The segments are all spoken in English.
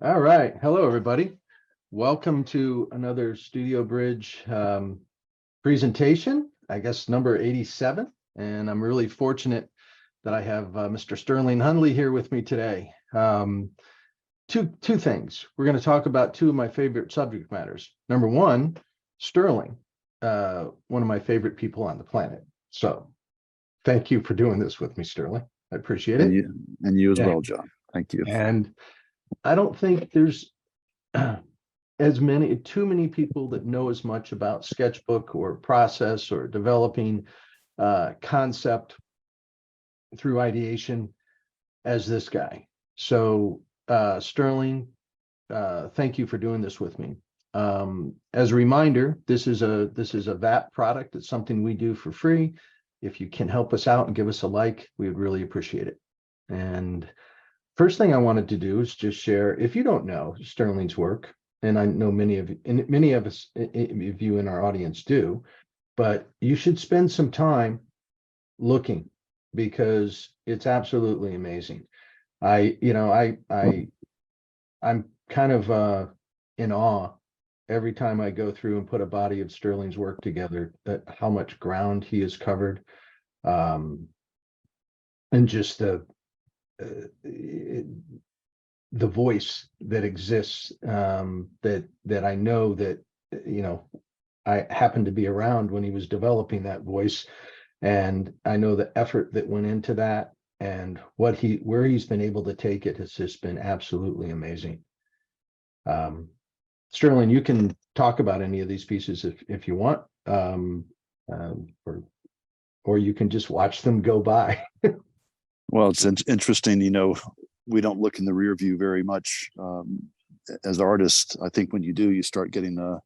All right. Hello, everybody. Welcome to another Studio Bridge presentation, I guess number 87. And I'm really fortunate that I have Mr. Sterling Hundley here with me today. Two things. We're going to talk about two of my favorite subject matters. Number one, Sterling, one of my favorite people on the planet. So thank you for doing this with me, Sterling. I appreciate it. And you as well, John. Thank you. And I don't think there's too many people that know as much about Sketchbook or process or developing concept through ideation as this guy. So Sterling, thank you for doing this with me. As a reminder, this is a VAP product. It's something we do for free. If you can help us out and give us a like, we would really appreciate it. And first thing I wanted to do is just share, if you don't know Sterling's work, and I know many of us, if you in our audience do, but you should spend some time looking because it's absolutely amazing. I'm kind of in awe every time I go through and put a body of Sterling's work together, that how much ground he has covered, and just the voice that exists, that I know that, I happened to be around when he was developing that voice, and I know the effort that went into that and where he's been able to take it has just been absolutely amazing. Sterling, you can talk about any of these pieces if you want, or you can just watch them go by. Well, it's interesting, we don't look in the rear view very much as artists. I think when you do, you start getting a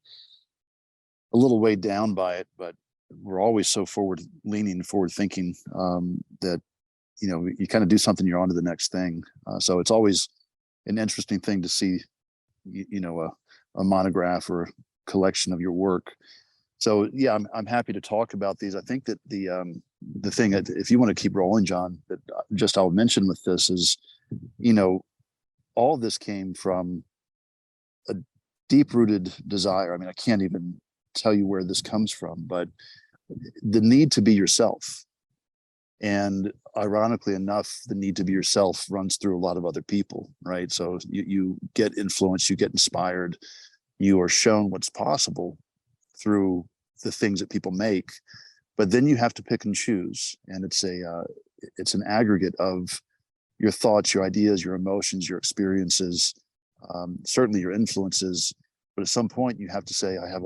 little weighed down by it, but we're always so forward thinking that, you kind of do something, you're on to the next thing. So it's always an interesting thing to see, a monograph or a collection of your work. So yeah, I'm happy to talk about these. I think that the thing, if you want to keep rolling, John, that I'll mention with this is, all this came from a deep-rooted desire. I mean, I can't even tell you where this comes from, but the need to be yourself. And ironically enough, the need to be yourself runs through a lot of other people, right? So you get influenced, you get inspired, you are shown what's possible through the things that people make, but then you have to pick and choose. And it's an aggregate of your thoughts, your ideas, your emotions, your experiences, certainly your influences. But at some point you have to say, I have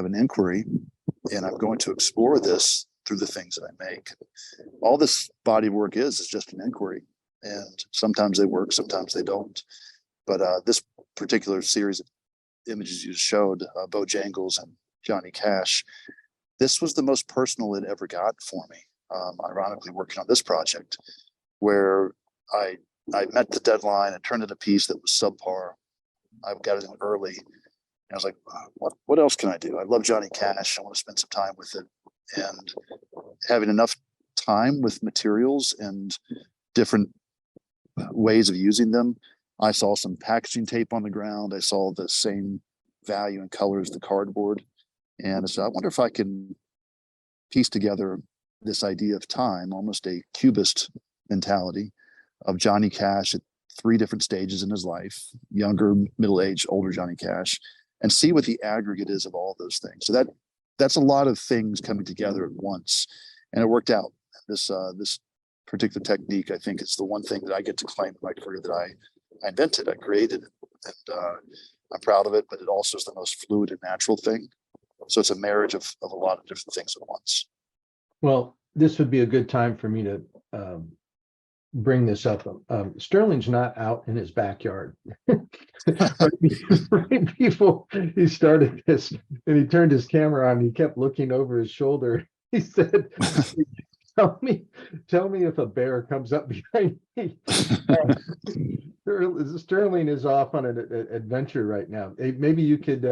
an inquiry, and I'm going to explore this through the things that I make. All this body of work is just an inquiry, and sometimes they work, sometimes they don't. But this particular series of images you showed, Bojangles and Johnny Cash, this was the most personal it ever got for me. Ironically, working on this project, where I met the deadline and turned in a piece that was subpar. I got it in early, and I was like, what else can I do? I love Johnny Cash. I want to spend some time with it. And having enough time with materials and different ways of using them, I saw some packaging tape on the ground. I saw the same value and color as the cardboard. And so I wonder if I can piece together this idea of time, almost a cubist mentality of Johnny Cash at three different stages in his life, younger, middle-aged, older Johnny Cash, and see what the aggregate is of all those things. So that's a lot of things coming together at once, and it worked out. This particular technique, I think, is the one thing that I get to claim in my career that I invented, I created, and I'm proud of it. But it also is the most fluid and natural thing. So it's a marriage of a lot of different things at once. Well, this would be a good time for me to bring this up. Sterling's not out in his backyard. Right before he started this, and he turned his camera on, he kept looking over his shoulder. He said, tell me if a bear comes up behind me. Sterling is off on an adventure right now. Maybe you could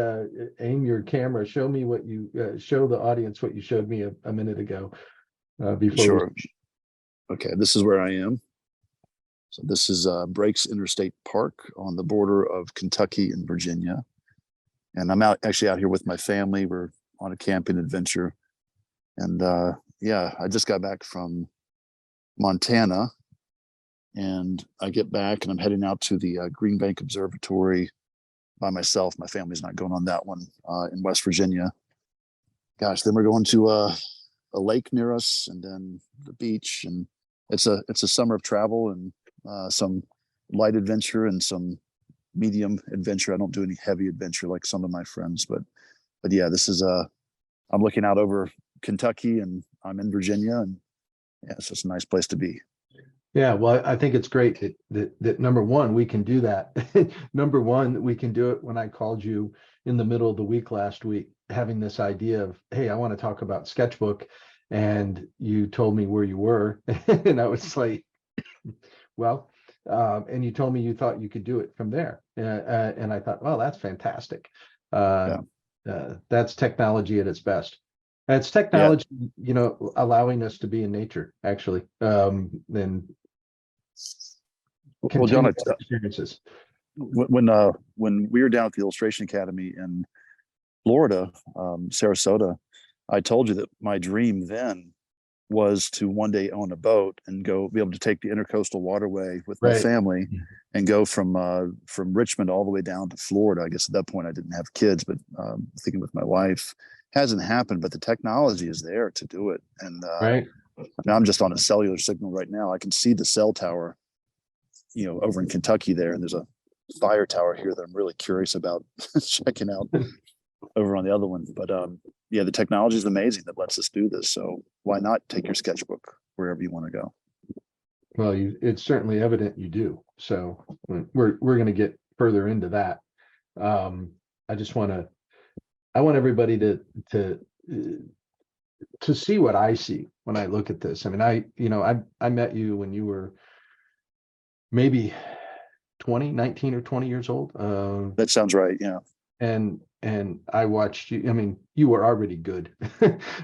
aim your camera, show me what you show the audience what you showed me a minute ago. Before Sure. Okay, this is where I am. So this is Breaks Interstate Park on the border of Kentucky and Virginia. And I'm actually out here with my family. We're on a camping adventure. And yeah, I just got back from Montana, and I get back and I'm heading out to the Green Bank Observatory by myself. My family's not going on that one in West Virginia. Gosh, then we're going to a lake near us, and then the beach. And it's a summer of travel and some light adventure and some medium adventure. I don't do any heavy adventure like some of my friends, but yeah, this is I'm looking out over Kentucky and I'm in Virginia, and yeah, it's just a nice place to be. Yeah, well, I think it's great that number one, we can do that. Number one, we can do it when I called you in the middle of the week last week, having this idea of, hey, I want to talk about Sketchbook. And you told me where you were. And I was like, well, and you told me you thought you could do it from there. And I thought, well, that's fantastic. Yeah. That's technology at its best. And it's Yeah. technology, allowing us to be in nature, actually, and Well, John, continue our experiences. when we were down at the Illustration Academy in Florida, Sarasota, I told you that my dream then was to one day own a boat and be able to take the intercoastal waterway with my Right. family and go from Richmond all the way down to Florida. I guess at that point I didn't have kids, but thinking with my wife, hasn't happened, but the technology is there to do it. And Right. now I'm just on a cellular signal right now. I can see the cell tower, over in Kentucky there, and there's a fire tower here that I'm really curious about checking out over on the other one. But yeah, the technology is amazing that lets us do this. So why not take your sketchbook wherever you want to go? Well, it's certainly evident you do. So we're going to get further into that. I want everybody to see what I see when I look at this. I mean, I met you when you were maybe 19 or 20 years old. That sounds right. Yeah. And I watched you. I mean, you were already good.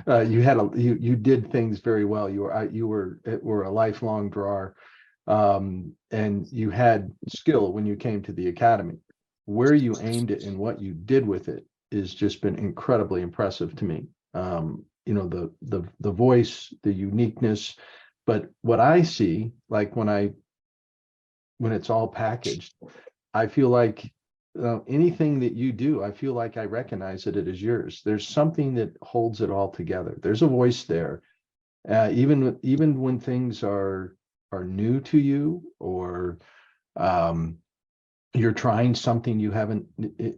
You did things very well. You were a lifelong drawer, and you had skill when you came to the academy. Where you aimed it and what you did with it has just been incredibly impressive to me. The voice, the uniqueness, but what I see, like when it's all packaged, I feel like anything that you do, I feel like I recognize that it is yours. There's something that holds it all together. There's a voice there, even when things are new to you, or you're trying something you haven't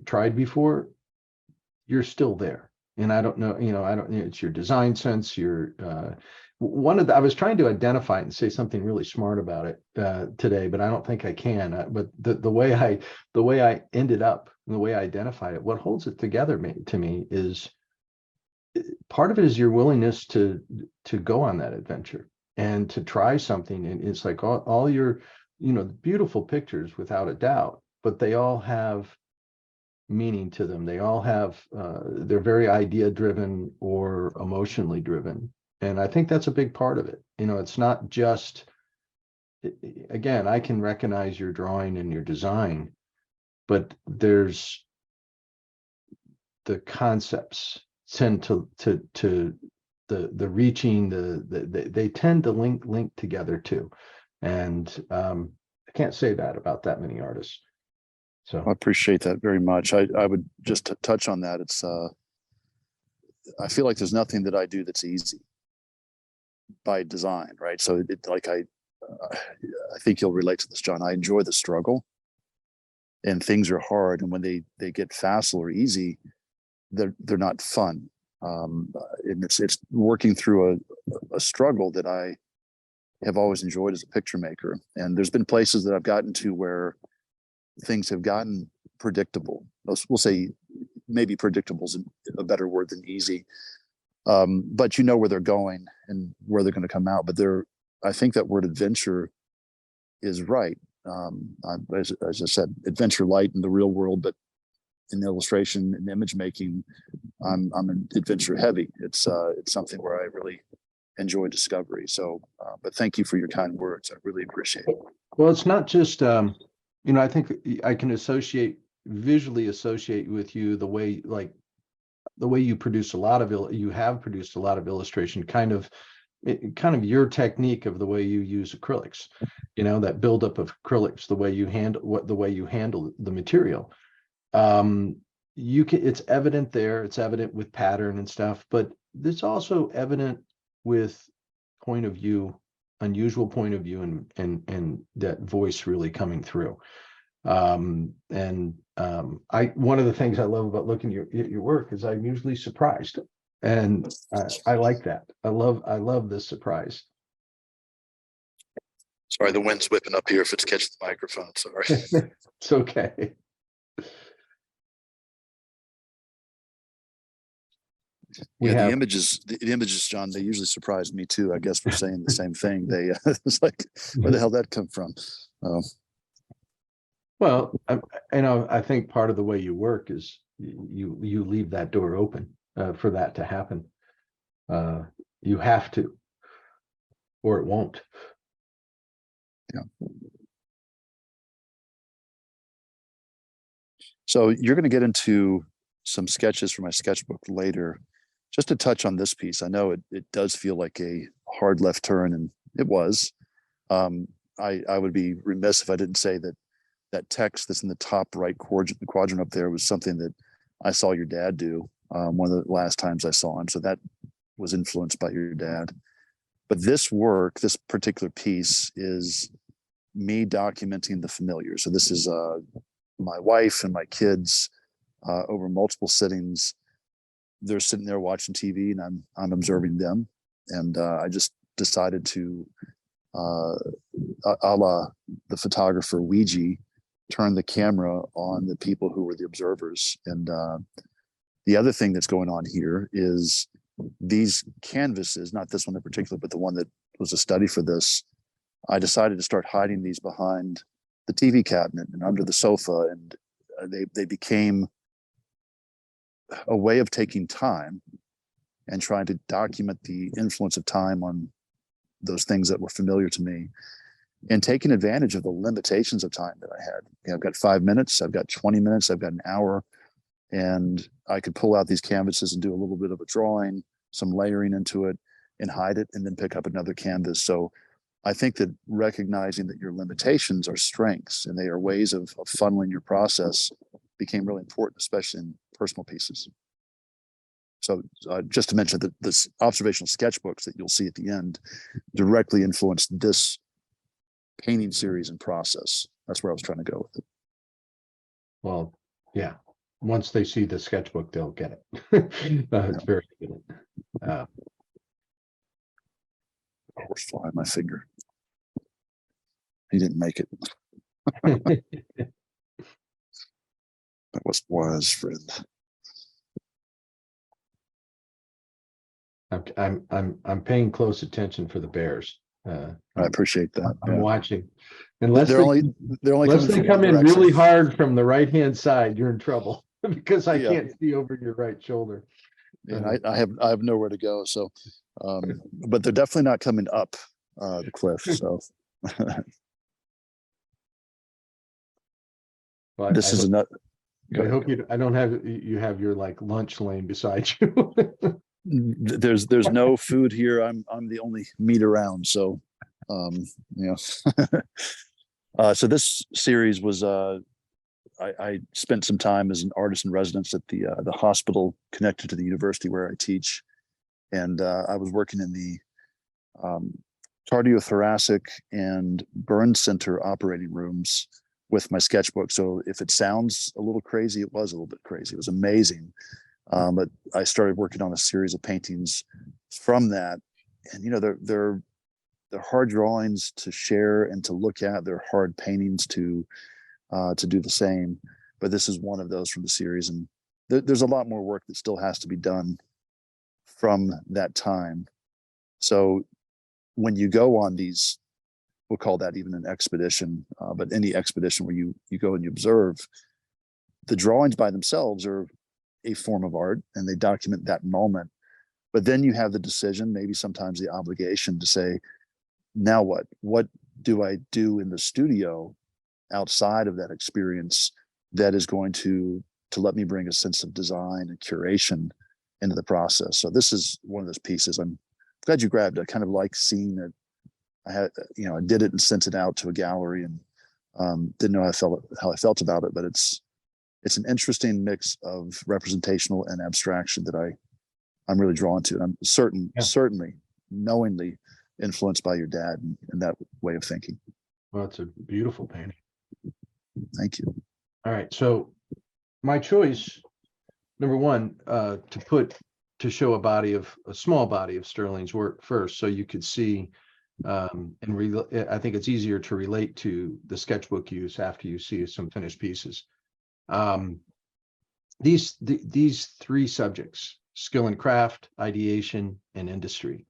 tried before. You're still there. And I don't know, it's your design sense, I was trying to identify it and say something really smart about it today, but I don't think I can. But the way I ended up, and the way I identify it, what holds it together to me is part of it is your willingness to go on that adventure and to try something. And it's like all your, beautiful pictures without a doubt, but they all have meaning to them. They all have, they're very idea driven or emotionally driven. And I think that's a big part of it. It's not just, again, I can recognize your drawing and your design, but there's the concepts tend to the reaching, they tend to link together too. And I can't say that about that many artists. So I appreciate that very much. I would just touch on that. It's I feel like there's nothing that I do that's easy by design, right? So I think you'll relate to this, John. I enjoy the struggle, and things are hard, and when they get facile or easy, they're not fun. And it's working through a struggle that I have always enjoyed as a picture maker. And there's been places that I've gotten to where things have gotten predictable. We'll say maybe predictable is a better word than easy. But you know where they're going and where they're going to come out. But I think that word adventure is right. As I said, adventure light in the real world, but in illustration and image making, I'm an adventure heavy. It's something where I really enjoy discovery. So, but thank you for your kind words. I really appreciate it. Well, it's not just, I think I can visually associate with you the way, like, the way you produce you have produced a lot of illustration, kind of your technique of the way you use acrylics, that buildup of acrylics, the way you handle the material. It's evident there, it's evident with pattern and stuff, but it's also evident with point of view, unusual point of view, and that voice really coming through. One of the things I love about looking at your work is I'm usually surprised, and I like that. I love this surprise. Sorry, the wind's whipping up here if it's catching the microphone. Sorry. It's okay. The images, John, they usually surprise me too. I guess we're saying the same thing. They it's like, where the hell did that come from? Well, I think part of the way you work is you leave that door open for that to happen. You have to, or it won't. Yeah. So you're going to get into some sketches for my sketchbook later. Just to touch on this piece, I know it does feel like a hard left turn, and it was. I would be remiss if I didn't say that text that's in the top right quadrant up there was something that I saw your dad do one of the last times I saw him. So that was influenced by your dad. But this work, this particular piece, is me documenting the familiar. So this is my wife and my kids over multiple sittings. They're sitting there watching TV, and I'm observing them. And I just decided to, a la the photographer Ouija, turn the camera on the people who were the observers. And the other thing that's going on here is these canvases, not this one in particular, but the one that was a study for this, I decided to start hiding these behind the TV cabinet and under the sofa. And they became a way of taking time and trying to document the influence of time on those things that were familiar to me, and taking advantage of the limitations of time that I had. I've got 5 minutes, I've got 20 minutes, I've got an hour, and I could pull out these canvases and do a little bit of a drawing, some layering into it, and hide it, and then pick up another canvas. So I think that recognizing that your limitations are strengths and they are ways of funneling your process became really important, especially in personal pieces. So just to mention that this observational sketchbooks that you'll see at the end directly influenced this painting series and process. That's where I was trying to go with it. Well, yeah. Once they see the sketchbook, they'll get it. It's very good. Horsefly, my finger. He didn't make it. That was wise, friend. I'm paying close attention for the bears. I appreciate that. I'm watching. Unless they're only they come in really hard from the right hand side, you're in trouble because I can't see over your right shoulder. And I have nowhere to go. So, but they're definitely not coming up the cliff. So well, this is another. I hope I don't have you have your like lunch lane beside you. There's no food here. I'm the only meat around. So, so this series was I spent some time as an artist in residence at the hospital connected to the university where I teach, and I was working in the cardiothoracic and burn center operating rooms with my sketchbook. So if it sounds a little crazy, it was a little bit crazy. It was amazing. But I started working on a series of paintings from that, and they're hard drawings to share and to look at. They're hard paintings to do the same. But this is one of those from the series, and there's a lot more work that still has to be done from that time. So when you go on these, we'll call that even an expedition, but any expedition where you go and you observe, the drawings by themselves are a form of art and they document that moment. But then you have the decision, maybe sometimes the obligation to say, now what? What do I do in the studio outside of that experience that is going to let me bring a sense of design and curation into the process? So this is one of those pieces. I'm glad you grabbed it. I kind of like seeing it. I did it and sent it out to a gallery, and didn't know how I felt about it, but it's an interesting mix of representational and abstraction that I'm really drawn to. And I'm certainly knowingly influenced by your dad in that way of thinking. Well, it's a beautiful painting. Thank you. All right. So my choice, number one, to show a small body of Sterling's work first, so you could see, I think it's easier to relate to the sketchbook use after you see some finished pieces. These three subjects, skill and craft, ideation, and industry,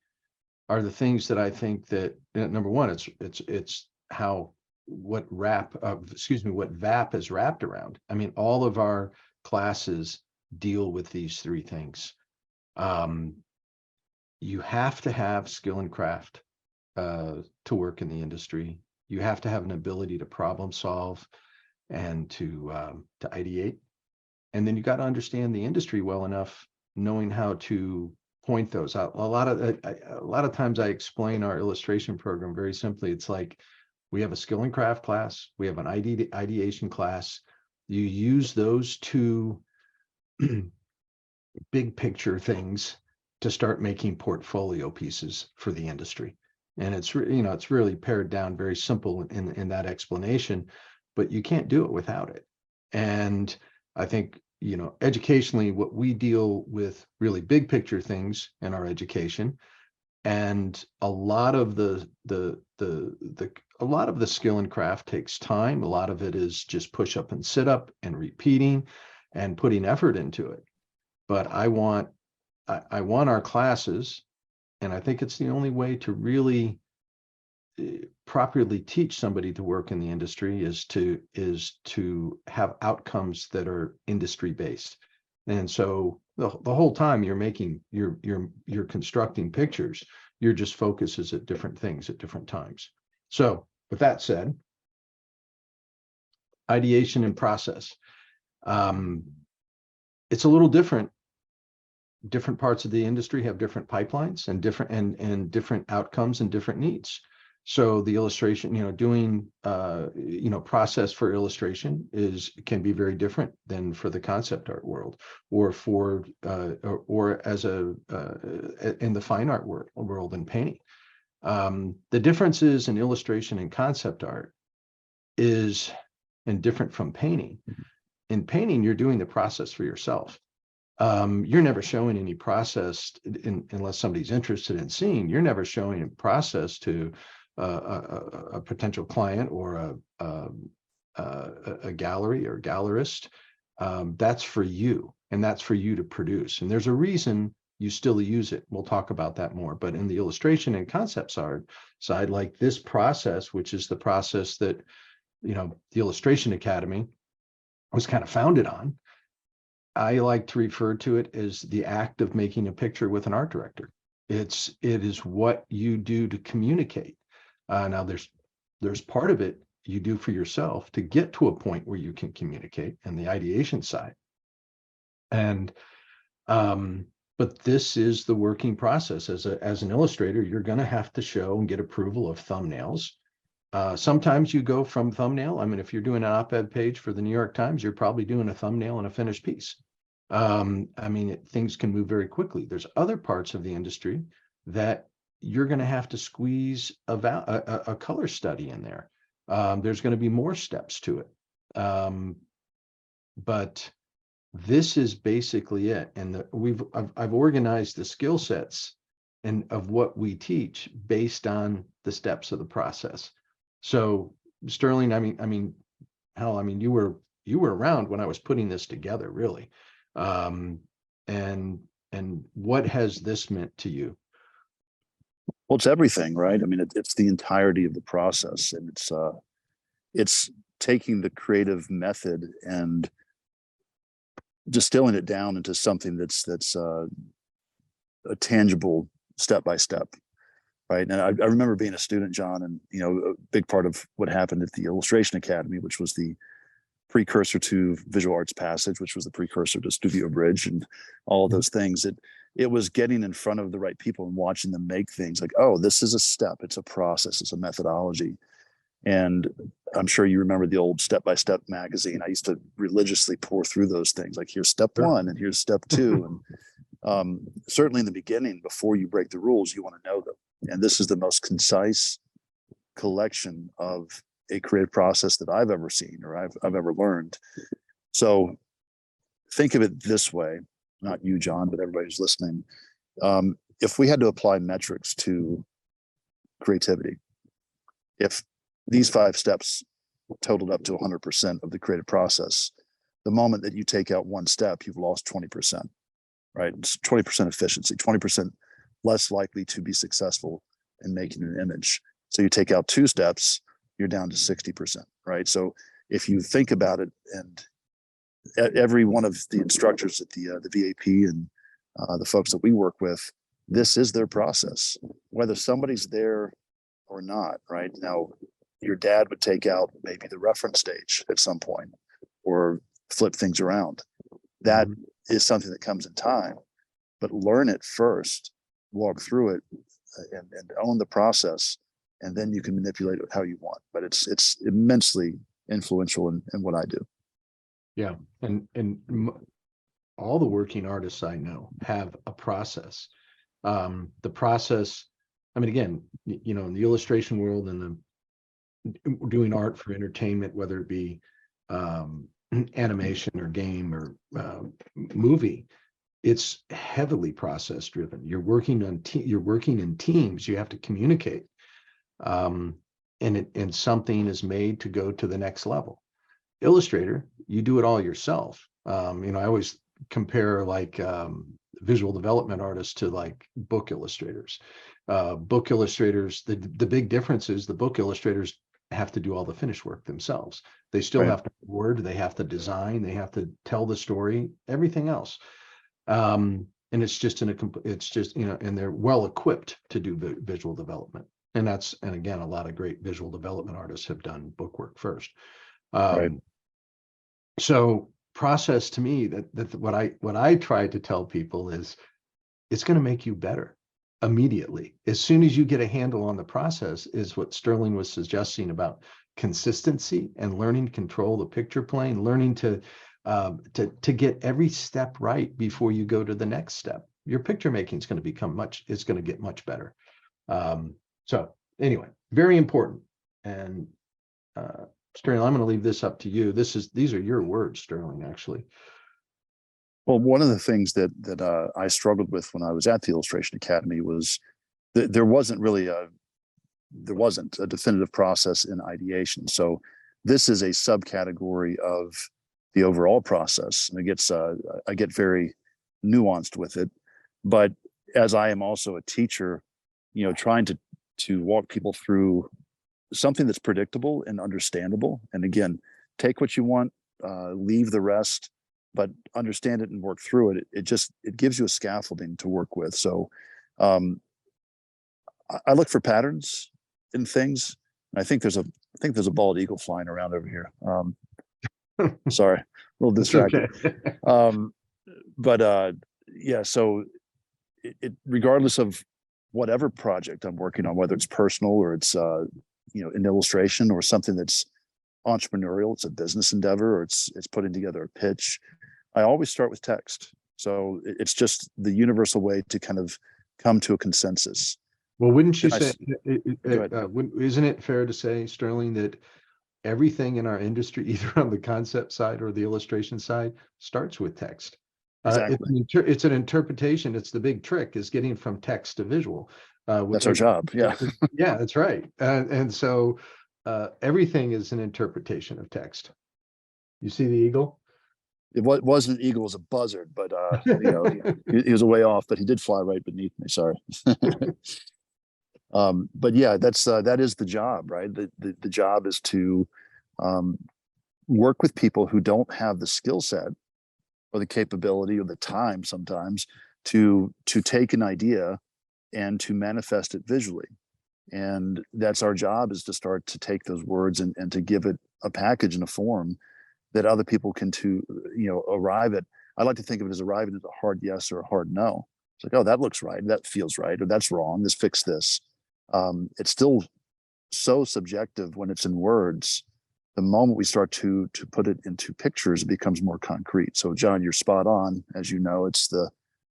are the things that I think that, number one, it's how what VAP is wrapped around. I mean, all of our classes deal with these three things. You have to have skill and craft to work in the industry. You have to have an ability to problem solve and to ideate. And then you got to understand the industry well enough, knowing how to point those out. A lot of times I explain our illustration program very simply. It's like, we have a skill and craft class, we have an ideation class. You use those two big picture things to start making portfolio pieces for the industry. And it's really pared down, very simple in that explanation, but you can't do it without it. And I think, educationally, what we deal with really big picture things in our education, and a lot of the skill and craft takes time. A lot of it is just push up and sit up and repeating and putting effort into it. But I want our classes, and I think it's the only way to really properly teach somebody to work in the industry is to have outcomes that are industry based. And so the whole time you're constructing pictures, your just focuses at different things at different times. So with that said, ideation and process. It's a little different. Different parts of the industry have different pipelines and different outcomes and different needs. So the illustration, doing process for illustration can be very different than for the concept art world, or as in the fine art world in painting. The differences in illustration and concept art and different from painting. In painting, you're doing the process for yourself. You're never showing any process unless somebody's interested in seeing. You're never showing a process to a potential client or a gallery or gallerist. That's for you, and that's for you to produce. And there's a reason you still use it. We'll talk about that more. But in the illustration and concept side, like this process, which is the process that the Illustration Academy was kind of founded on, I like to refer to it as the act of making a picture with an art director. It is what you do to communicate. Now there's part of it you do for yourself to get to a point where you can communicate, and the ideation side. And but this is the working process. As an illustrator, you're going to have to show and get approval of thumbnails. Sometimes you go from thumbnail. I mean, if you're doing an op-ed page for the New York Times, you're probably doing a thumbnail and a finished piece. Things can move very quickly. There's other parts of the industry that you're going to have to squeeze a color study in there. There's going to be more steps to it. But this is basically it. And I've organized the skill sets of what we teach based on the steps of the process. So Sterling, you were around when I was putting this together, really. And what has this meant to you? Well, it's everything, right? I mean, it's the entirety of the process, and it's taking the creative method and distilling it down into something that's a tangible step by step, right? And I remember being a student, John, and a big part of what happened at the Illustration Academy, which was the precursor to Visual Arts Passage, which was the precursor to Studio Bridge and all of those things. It was getting in front of the right people and watching them make things like, oh, this is a step, it's a process, it's a methodology. And I'm sure you remember the old step-by-step magazine. I used to religiously pour through those things. Like, here's step one and here's step two. And certainly in the beginning, before you break the rules, you want to know them. And this is the most concise collection of a creative process that I've ever seen or I've ever learned. So think of it this way, not you, John, but everybody who's listening. If we had to apply metrics to creativity, if these 5 steps totaled up to 100% of the creative process, the moment that you take out one step, you've lost 20%, right? It's 20% efficiency, 20% less likely to be successful in making an image. So you take out 2 steps, you're down to 60%, right? So if you think about it, and every one of the instructors at the VAP and the folks that we work with, this is their process, whether somebody's there or not, right? Now, your dad would take out maybe the reference stage at some point or flip things around. That is something that comes in time, but learn it first, walk through it, and own the process, and then you can manipulate it how you want. But it's immensely influential in what I do. Yeah, and all the working artists I know have a process. The process, I mean, again, in the illustration world and the doing art for entertainment, whether it be animation or game or movie, it's heavily process driven. You're working in teams. You have to communicate, and something is made to go to the next level. Illustrator, you do it all yourself. I always compare like visual development artists to like book illustrators. Book illustrators, the big difference is the book illustrators have to do all the finish work themselves. They still have to word, they have to design, they have to tell the story, everything else. And it's just and they're well equipped to do visual development. And again, a lot of great visual development artists have done book work first. So process, to me, that what I try to tell people is it's going to make you better immediately. As soon as you get a handle on the process, is what Sterling was suggesting about consistency and learning to control the picture plane, learning to get every step right before you go to the next step. Your picture making is going to get much better. So anyway, very important. And Sterling, I'm going to leave this up to you. These are your words, Sterling, actually. Well, one of the things that I struggled with when I was at the Illustration Academy was that there wasn't a definitive process in ideation. So this is a subcategory of the overall process, and I get very nuanced with it. But as I am also a teacher, trying to walk people through something that's predictable and understandable. And again, take what you want, leave the rest, but understand it and work through it. It gives you a scaffolding to work with. So I look for patterns in things. And I think there's a bald eagle flying around over here. Sorry, a little distracted. Okay. But yeah, so it regardless of whatever project I'm working on, whether it's personal or it's an illustration or something that's entrepreneurial, it's a business endeavor, or it's putting together a pitch, I always start with text. So it's just the universal way to kind of come to a consensus. Well, wouldn't you say, isn't it fair to say, Sterling, that everything in our industry, either on the concept side or the illustration side, starts with text? Exactly. It's an interpretation. It's the big trick, is getting from text to visual. That's our job. Yeah. Yeah, that's right. And so everything is an interpretation of text. You see the eagle? It wasn't an eagle, it was a buzzard, but he was a way off, but he did fly right beneath me. Sorry. But yeah, that is the job, right? The job is to work with people who don't have the skill set or the capability or the time sometimes to take an idea and to manifest it visually. And that's our job, is to start to take those words and to give it a package and a form that other people can arrive at. I like to think of it as arriving at a hard yes or a hard no. It's like, oh, that looks right, that feels right, or that's wrong, let's fix this. It's still so subjective when it's in words. The moment we start to put it into pictures, it becomes more concrete. So John, you're spot on. As you know,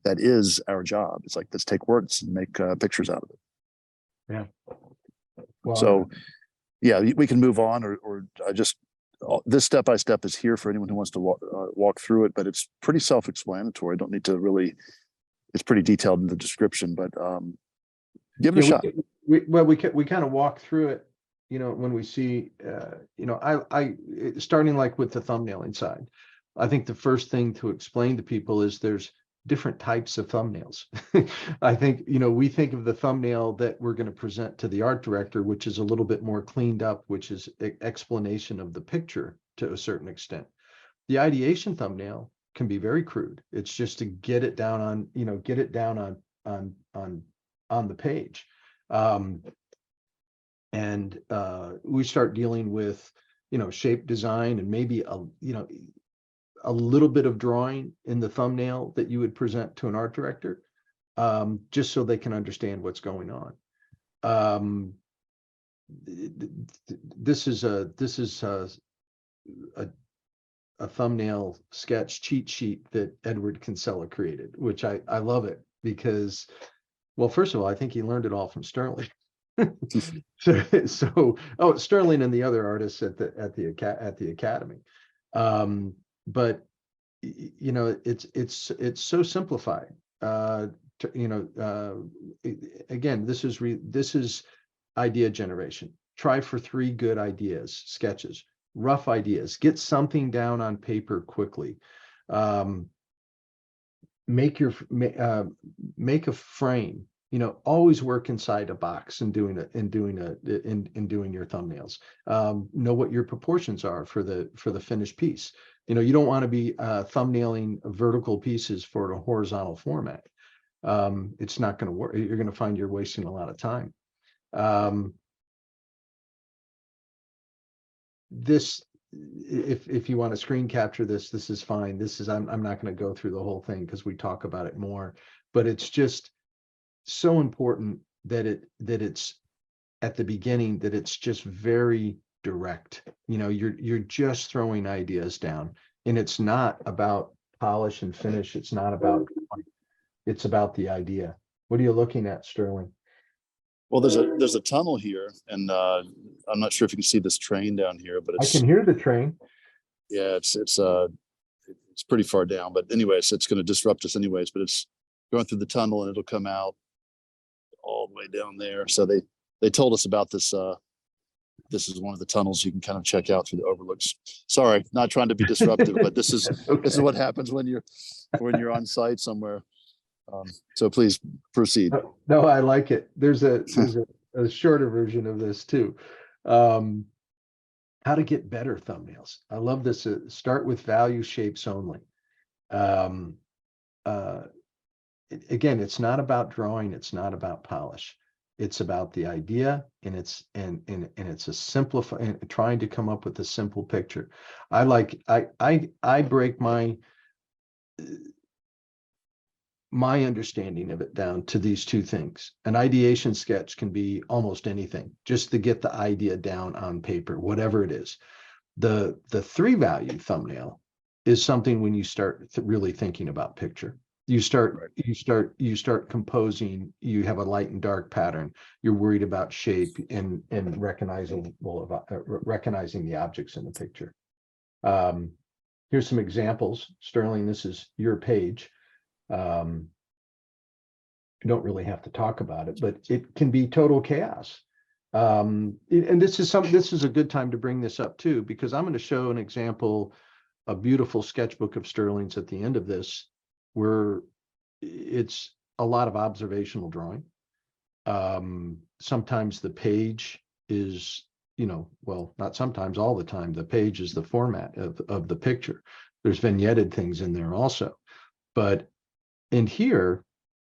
that is our job. It's like, let's take words and make pictures out of it. Yeah. Well, So yeah, we can move on, or I just, this step-by-step is here for anyone who wants to walk through it, but it's pretty self-explanatory. I don't need to really, it's pretty detailed in the description, but give it a shot. We kind of walk through it, when we see, I starting like with the thumbnailing side. I think the first thing to explain to people is there's different types of thumbnails. I think, we think of the thumbnail that we're going to present to the art director, which is a little bit more cleaned up, which is explanation of the picture to a certain extent. The ideation thumbnail can be very crude. It's just to get it down on the page. And we start dealing with, shape design, and maybe a little bit of drawing in the thumbnail that you would present to an art director, just so they can understand what's going on. This is a thumbnail sketch cheat sheet that Edward Kinsella created, which I love it because, well, first of all, I think he learned it all from Sterling. Sterling and the other artists at the Academy. But it's so simplified. Again, this is idea generation. Try for 3 good ideas, sketches, rough ideas. Get something down on paper quickly. Make a frame. Always work inside a box and doing your thumbnails. Know what your proportions are for the finished piece. You don't want to be thumbnailing vertical pieces for a horizontal format. It's not going to work. You're going to find you're wasting a lot of time. If you want to screen capture this is fine. I'm not going to go through the whole thing because we talk about it more, but it's just so important that it's at the beginning, that it's just very direct. You're just throwing ideas down, and it's not about polish and finish. It's not about, it's about the idea. What are you looking at, Sterling? Well, there's a tunnel here, and I'm not sure if you can see this train down here, but I can hear the train. Yeah, it's pretty far down, but anyways, it's going to disrupt us anyways. But it's going through the tunnel, and it'll come out all the way down there. So they told us about this. This is one of the tunnels you can kind of check out through the overlooks. Sorry, not trying to be disruptive, but this is Okay. This is what happens when you're on site somewhere. So please proceed. No, I like it. There's a shorter version of this too. How to get better thumbnails. I love this. Start with value shapes only. Again, it's not about drawing. It's not about polish. It's about the idea, and it's a simplify, trying to come up with a simple picture. I break my understanding of it down to these 2 things. An ideation sketch can be almost anything, just to get the idea down on paper, whatever it is. The 3 value thumbnail is something when you start really thinking about picture. You start composing. You have a light and dark pattern. You're worried about shape and recognizing the objects in the picture. Here's some examples. Sterling, this is your page. You don't really have to talk about it, but it can be total chaos. And this is a good time to bring this up too, because I'm going to show an example, a beautiful sketchbook of Sterling's at the end of this, where it's a lot of observational drawing. Sometimes the page is, well, not sometimes, all the time, the page is the format of the picture. There's vignetted things in there also, but And here,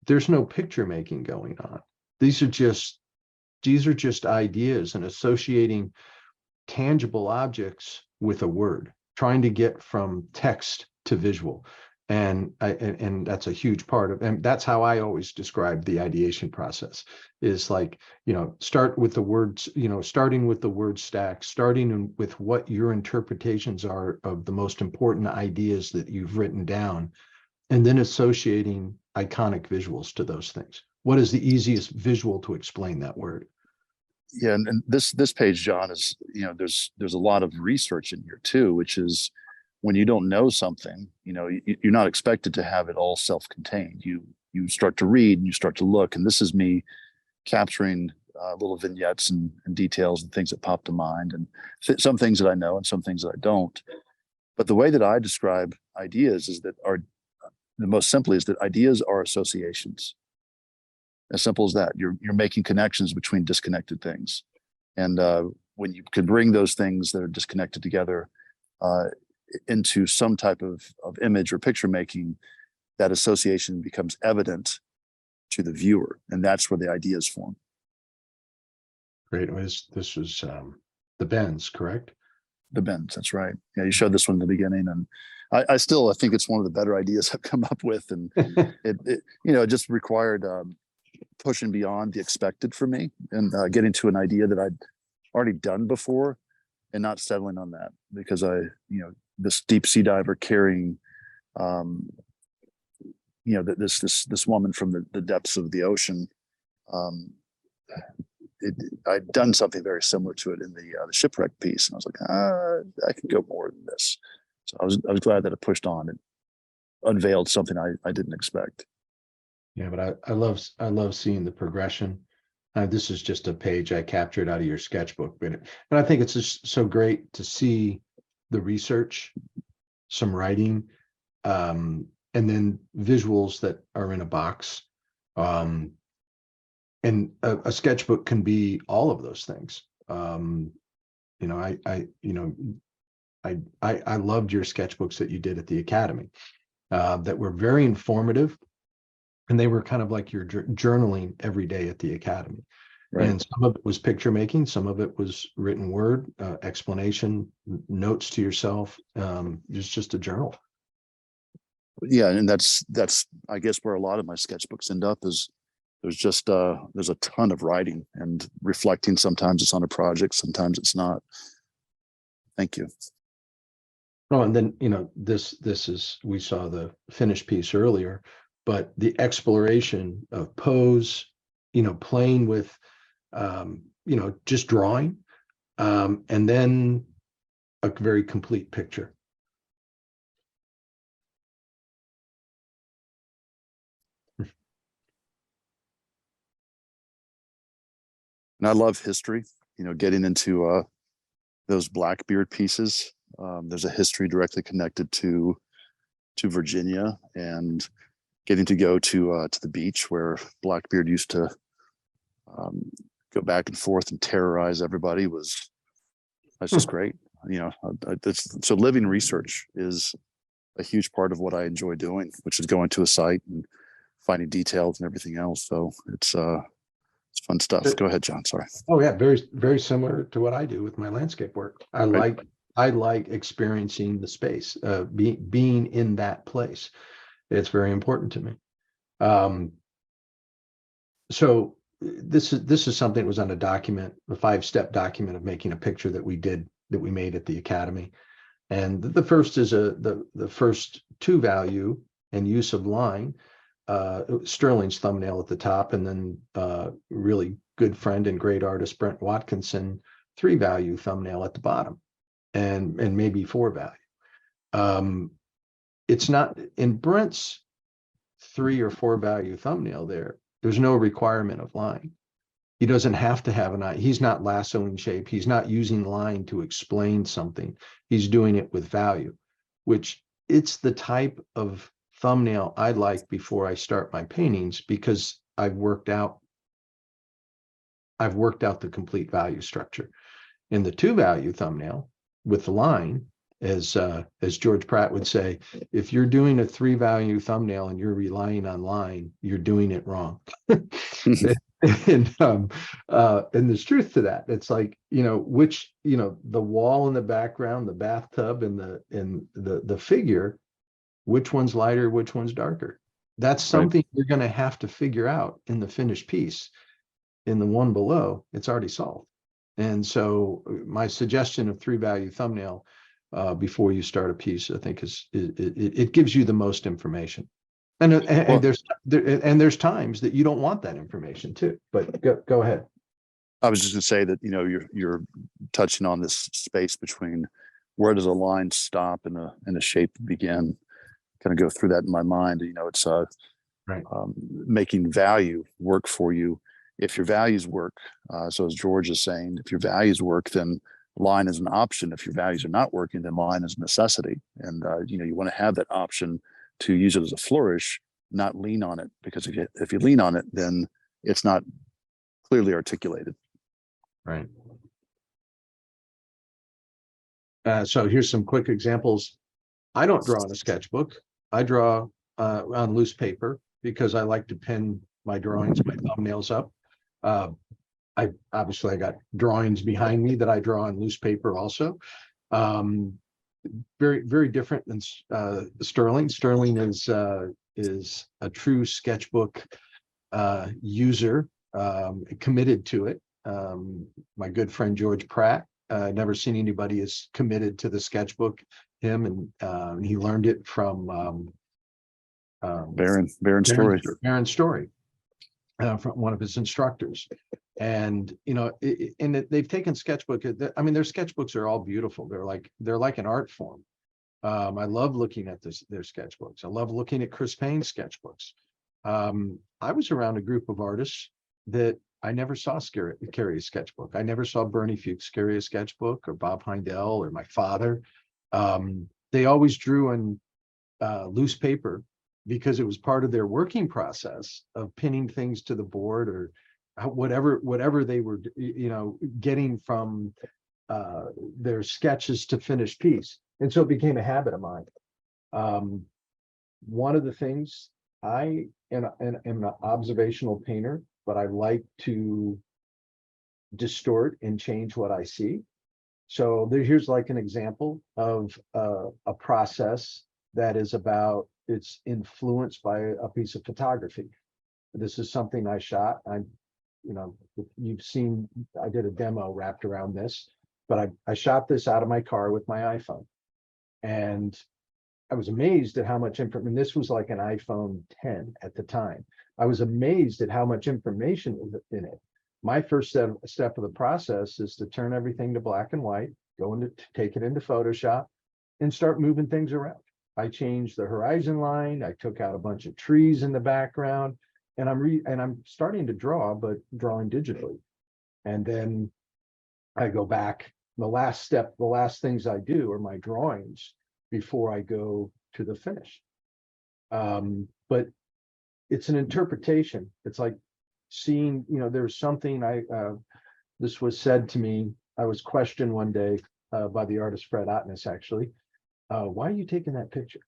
there's no picture making going on. These are just ideas and associating tangible objects with a word, trying to get from text to visual. And that's a huge part of, and that's how I always describe the ideation process, is like, start with the words, starting with the word stack, with what your interpretations are of the most important ideas that you've written down, and then associating iconic visuals to those things. What is the easiest visual to explain that word? Yeah, and this page, John, is, there's a lot of research in here too, which is when you don't know something, you're not expected to have it all self-contained. You start to read and you start to look, and this is me capturing little vignettes and details and things that pop to mind, and some things that I know and some things that I don't. But the way that I describe ideas is that the most simply is that ideas are associations. As simple as that. You're making connections between disconnected things, and when you can bring those things that are disconnected together into some type of image or picture making, that association becomes evident to the viewer, and that's where the ideas form. Great. This was the Bends, correct? The Bends, that's right. Yeah, you showed this one in the beginning, and I still think it's one of the better ideas I've come up with, and it just required pushing beyond the expected for me, and getting to an idea that I'd already done before, and not settling on that, because this deep sea diver carrying this woman from the depths of the ocean. I'd done something very similar to it in the shipwreck piece, and I was like, I can go more than this. So I was glad that it pushed on and unveiled something I didn't expect. Yeah, but I love seeing the progression. This is just a page I captured out of your sketchbook, but I think it's just so great to see the research, some writing, and then visuals that are in a box. And a sketchbook can be all of those things. I loved your sketchbooks that you did at the Academy, that were very informative, and they were kind of like your journaling every day at the Academy. Right. And some of it was picture making, some of it was written word, explanation, notes to yourself. It's just a journal. Yeah, and that's I guess where a lot of my sketchbooks end up, is there's a ton of writing and reflecting. Sometimes it's on a project, sometimes it's not. Thank you. Oh, and then this is, we saw the finished piece earlier, but the exploration of pose, playing with just drawing, and then a very complete picture. And I love history, getting into those Blackbeard pieces. There's a history directly connected to Virginia, and getting to go to the beach where Blackbeard used to go back and forth and terrorize everybody that's just great. So living research is a huge part of what I enjoy doing, which is going to a site and finding details and everything else. So it's fun stuff. Go ahead, John. Sorry. Oh yeah, very, very similar to what I do with my landscape work. I like experiencing the space, being in that place. It's very important to me. So this is something that was on a document, a 5-step document of making a picture that we made at the Academy. And the first is the first 2 value and use of line, Sterling's thumbnail at the top, and then really good friend and great artist Brent Watkinson 3 value thumbnail at the bottom, and maybe 4 value. It's not in Brent's 3 or 4 value thumbnail there's no requirement of line. He doesn't have to have an eye. He's not lassoing shape. He's not using line to explain something. He's doing it with value, which it's the type of thumbnail I like before I start my paintings, because I've worked out the complete value structure. In the 2 value thumbnail with the line, As George Pratt would say, if you're doing a 3-value thumbnail and you're relying on line, you're doing it wrong. And there's truth to that. It's like, which, the wall in the background, the bathtub, and the figure, which one's lighter, which one's darker. That's something you're going to have to figure out in the finished piece. In the one below, it's already solved. And so my suggestion of 3-value thumbnail before you start a piece, I think it gives you the most information. And there's times that you don't want that information too. But go ahead. I was just going to say that you're touching on this space between where does a line stop and a shape begin. Kind of go through that in my mind. It's making value work for you. If your values work, so as George is saying, if your values work, then line is an option. If your values are not working, then line is a necessity. And you want to have that option to use it as a flourish, not lean on it, because if you lean on it, then it's not clearly articulated. Right. So here's some quick examples. I don't draw in a sketchbook. I draw on loose paper because I like to pin my drawings, my thumbnails up. I got drawings behind me that I draw on loose paper also. Very, very different than Sterling. Sterling is a true sketchbook user, committed to it. My good friend George Pratt, never seen anybody as committed to the sketchbook. Him, and he learned it from Baron Story, from one of his instructors. And they've taken sketchbook. I mean, their sketchbooks are all beautiful. They're like an art form. I love looking at their sketchbooks. I love looking at Chris Payne's sketchbooks. I was around a group of artists that I never saw carry a sketchbook. I never saw Bernie Fuchs carry a sketchbook, or Bob Heindel, or my father. They always drew in loose paper because it was part of their working process of pinning things to the board, or whatever they were, getting from their sketches to finished piece. And so it became a habit of mine. One of the things, I am an observational painter, but I like to distort and change what I see. So here's like an example of a process that is it's influenced by a piece of photography. This is something I shot. You've seen, I did a demo wrapped around this, but I shot this out of my car with my iPhone. And I was amazed at how much information, this was like an iPhone 10 at the time. I was amazed at how much information was in it. My first step of the process is to turn everything to black and white, take it into Photoshop, and start moving things around. I changed the horizon line. I took out a bunch of trees in the background, and I'm starting to draw, but drawing digitally. And then I go back. The last things I do are my drawings before I go to the finish. But it's an interpretation. It's like seeing, there's something this was said to me. I was questioned one day by the artist Fred Ottness, actually. Why are you taking that picture?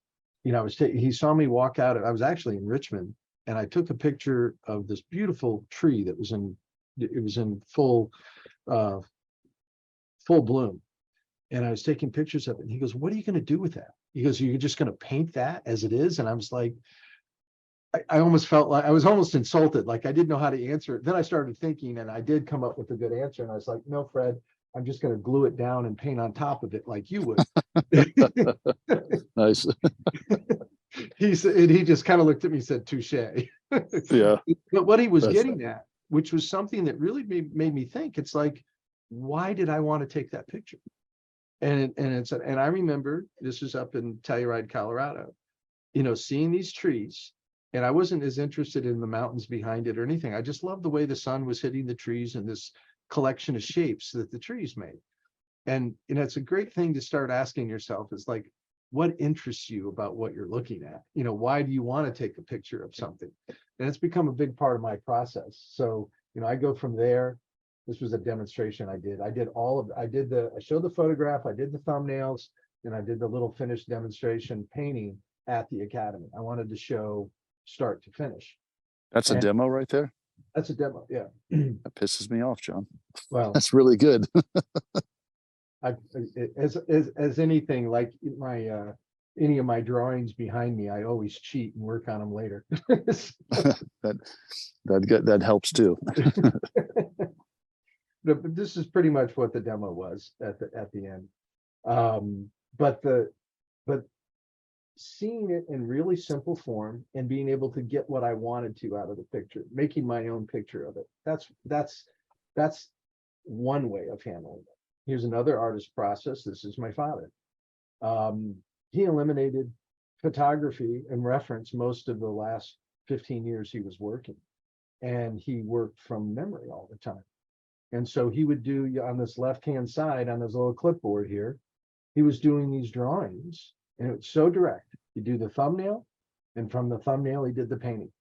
He saw me walk out. I was actually in Richmond, and I took a picture of this beautiful tree that was in full bloom. And I was taking pictures of it. And he goes, "What are you going to do with that?" He goes, "You're just going to paint that as it is?" And I was like, I almost felt like I was almost insulted. Like I didn't know how to answer it. Then I started thinking, and I did come up with a good answer. And I was like, "No, Fred, I'm just going to glue it down and paint on top of it like you would." Nice. He just kind of looked at me and said, "Touche." Yeah. But what he was getting at, which was something that really made me think, it's like, why did I want to take that picture? And I remember this was up in Telluride, Colorado, seeing these trees, and I wasn't as interested in the mountains behind it or anything. I just loved the way the sun was hitting the trees and this collection of shapes that the trees made. And it's a great thing to start asking yourself, is like, what interests you about what you're looking at? Why do you want to take a picture of something? And it's become a big part of my process. So, I go from there. This was a demonstration I did. I showed the photograph, I did the thumbnails, and I did the little finished demonstration painting at the Academy. I wanted to show start to finish. That's a And demo right there. that's a demo, yeah. That pisses me off, John. Well, That's really good. I, as anything like my any of my drawings behind me, I always cheat and work on them later. That helps too. But this is pretty much what the demo was at the end. But seeing it in really simple form and being able to get what I wanted to out of the picture, making my own picture of it. That's one way of handling it. Here's another artist process. This is my father. He eliminated photography and reference most of the last 15 years he was working. And he worked from memory all the time. And so he would do on this left-hand side on his little clipboard here, he was doing these drawings and it was so direct. You do the thumbnail, and from the thumbnail, he did the painting.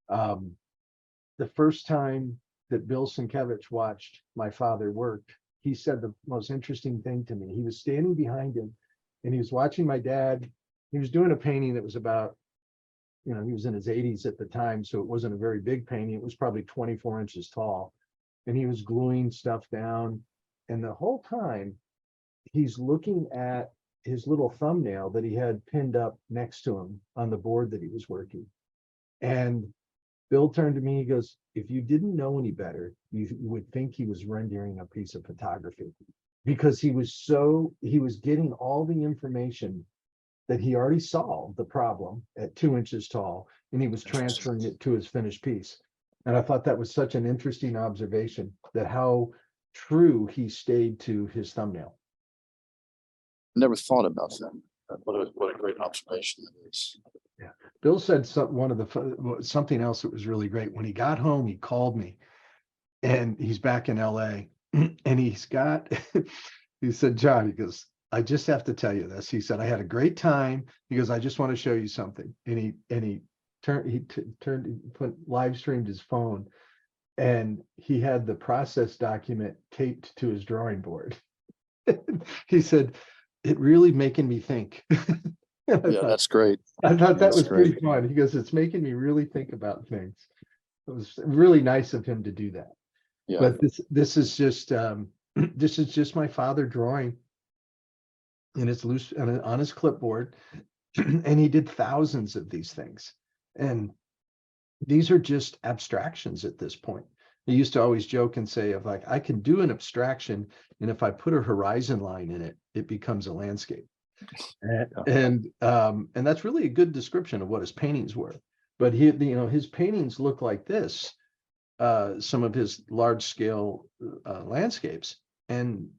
The first time that Bill Sienkiewicz watched my father work, he said the most interesting thing to me. He was standing behind him and he was watching my dad. He was doing a painting that was about, he was in his 80s at the time, so it wasn't a very big painting. It was probably 24 inches tall. And he was gluing stuff down. And the whole time he's looking at his little thumbnail that he had pinned up next to him on the board that he was working. And Bill turned to me, he goes, if you didn't know any better, you would think he was rendering a piece of photography, because he was getting all the information that he already solved the problem at 2 inches tall, and he was transferring it to his finished piece. And I thought that was such an interesting observation, that how true he stayed to his thumbnail. Never thought about that. What a great observation it is. Yeah, Bill said something else that was really great. When he got home, he called me, and he's back in LA, and he said, John, he goes, I just have to tell you this. He said, I had a great time. He goes, I just want to show you something. And he live streamed his phone, and he had the process document taped to his drawing board. He said, it really making me think. Yeah, that's great. I thought that was great. pretty fun. He goes, it's making me really think about things. It was really nice of him to do that. Yeah. But this is just this is just my father drawing, and it's loose on his clipboard. And he did thousands of these things. And these are just abstractions at this point. He used to always joke and say, of like, I can do an abstraction, and if I put a horizon line in it, it becomes a landscape. And that's really a good description of what his paintings were. But his paintings look like this, some of his large scale landscapes, and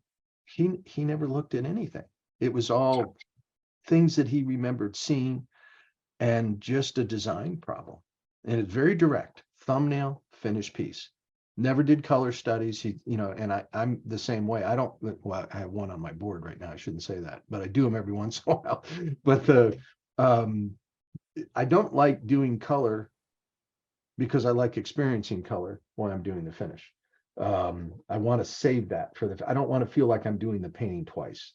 he never looked at anything. It was all things that he remembered seeing, and just a design problem. And it's very direct: thumbnail, finished piece. Never did color studies. And I'm the same way. I have one on my board right now. I shouldn't say that, but I do them every once in a while. But I don't like doing color, because I like experiencing color when I'm doing the finish. I want to save that I don't want to feel like I'm doing the painting twice.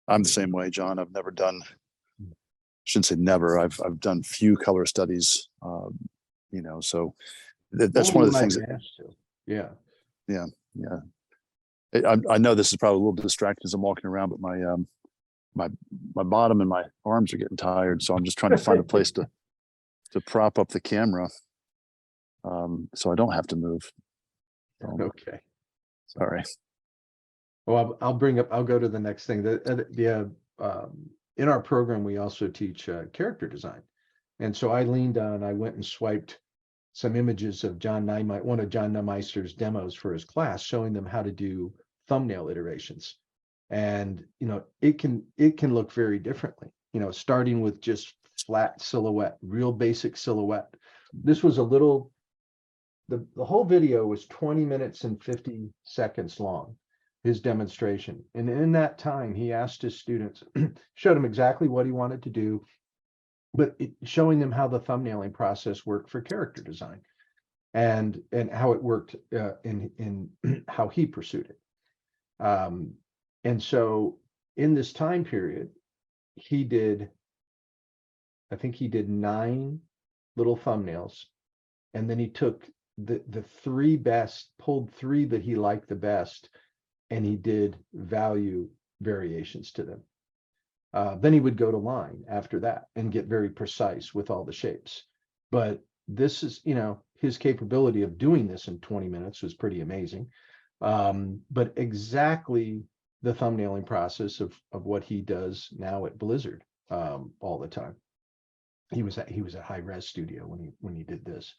I'm the same way, John. I've never done, shouldn't say never. I've done few color studies, so that's one of the things Yeah. I know this is probably a little distracting as I'm walking around, but my bottom and my arms are getting tired, so I'm just trying to find a place to prop up the camera, so I don't have to move. Okay. Sorry. Well, I'll go to the next thing. In our program, we also teach character design. And so I went and swiped some images of one of John Neumeister's demos for his class, showing them how to do thumbnail iterations. And, it can look very differently, starting with just flat silhouette, real basic silhouette. This was the whole video was 20 minutes and 50 seconds long, his demonstration. And in that time, he asked his students, showed them exactly what he wanted to do, but showing them how the thumbnailing process worked for character design, and how it worked in how he pursued it. And so in this time period, he did, I think he did 9 little thumbnails, and then he took the 3 best, pulled 3 that he liked the best, and he did value variations to them. Then he would go to line after that and get very precise with all the shapes. But this is, his capability of doing this in 20 minutes was pretty amazing. But exactly the thumbnailing process of what he does now at Blizzard all the time. He was at High Res Studio when he did this.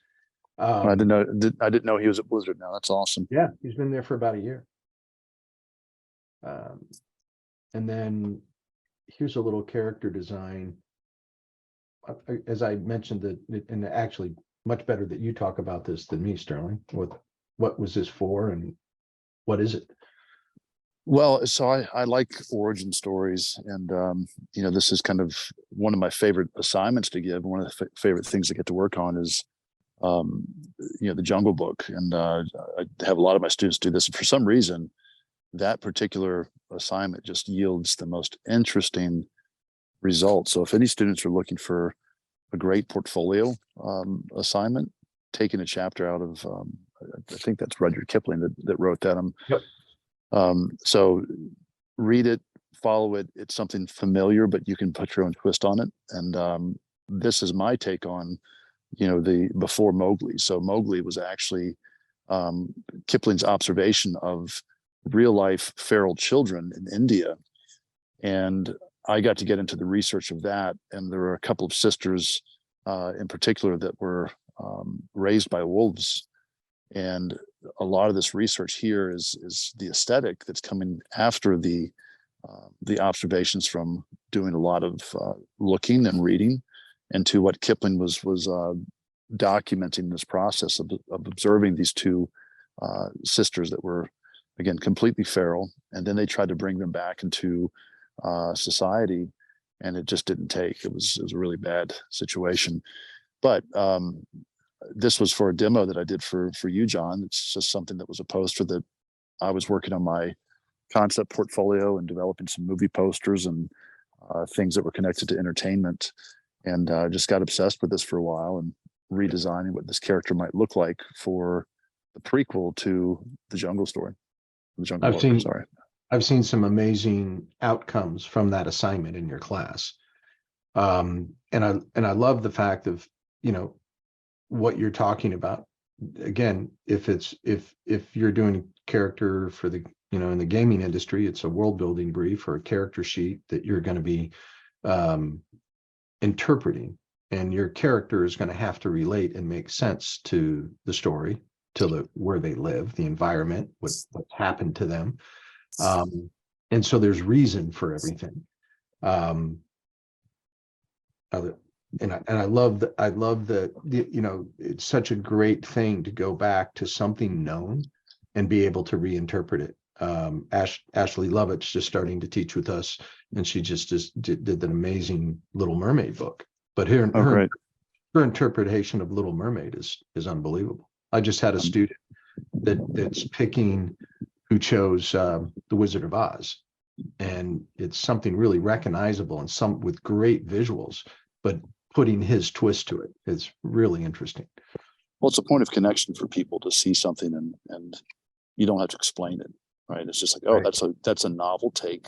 I didn't know he was at Blizzard now. That's awesome. Yeah, he's been there for about a year. And then here's a little character design. As I mentioned, and actually much better that you talk about this than me, Sterling. What was this for, and what is it? Well, so I like origin stories, and this is kind of one of my favorite assignments to give. One of the favorite things I get to work on is the Jungle Book, and I have a lot of my students do this. And for some reason, that particular assignment just yields the most interesting results. So if any students are looking for a great portfolio assignment, taking a chapter out of I think that's Rudyard Kipling that wrote that. Yep. So read it, follow it. It's something familiar, but you can put your own twist on it. And this is my take on, the before Mowgli. So Mowgli was actually Kipling's observation of real life feral children in India. And I got to get into the research of that. And there were a couple of sisters in particular that were raised by wolves. And a lot of this research here is the aesthetic that's coming after the observations from doing a lot of looking and reading, and to what Kipling was documenting this process of observing these 2 sisters that were, again, completely feral, and then they tried to bring them back into society, and it just didn't take. It was a really bad situation. But this was for a demo that I did for you, John. It's just something that was a poster that I was working on my concept portfolio and developing some movie posters and things that were connected to entertainment, and just got obsessed with this for a while and redesigning what this character might look like for the prequel to the Jungle Story. The Jungle Book, sorry. I've seen some amazing outcomes from that assignment in your class. And I love the fact of, what you're talking about. Again, if you're doing character for the, in the gaming industry, it's a world building brief or a character sheet that you're going to be interpreting, and your character is going to have to relate and make sense to the story, to where they live, the environment, what's happened to them. And so there's reason for everything. And I love that, it's such a great thing to go back to something known and be able to reinterpret it. Ashley Lovett's just starting to teach with us, and she just did an amazing Little Mermaid book. But her interpretation of Little Mermaid is unbelievable. I just had a student that's picking who chose The Wizard of Oz, and it's something really recognizable and some with great visuals, but putting his twist to it. It's really interesting. Well, it's a point of connection for people to see something and you don't have to explain it, right? It's just like, oh, right. That's a novel take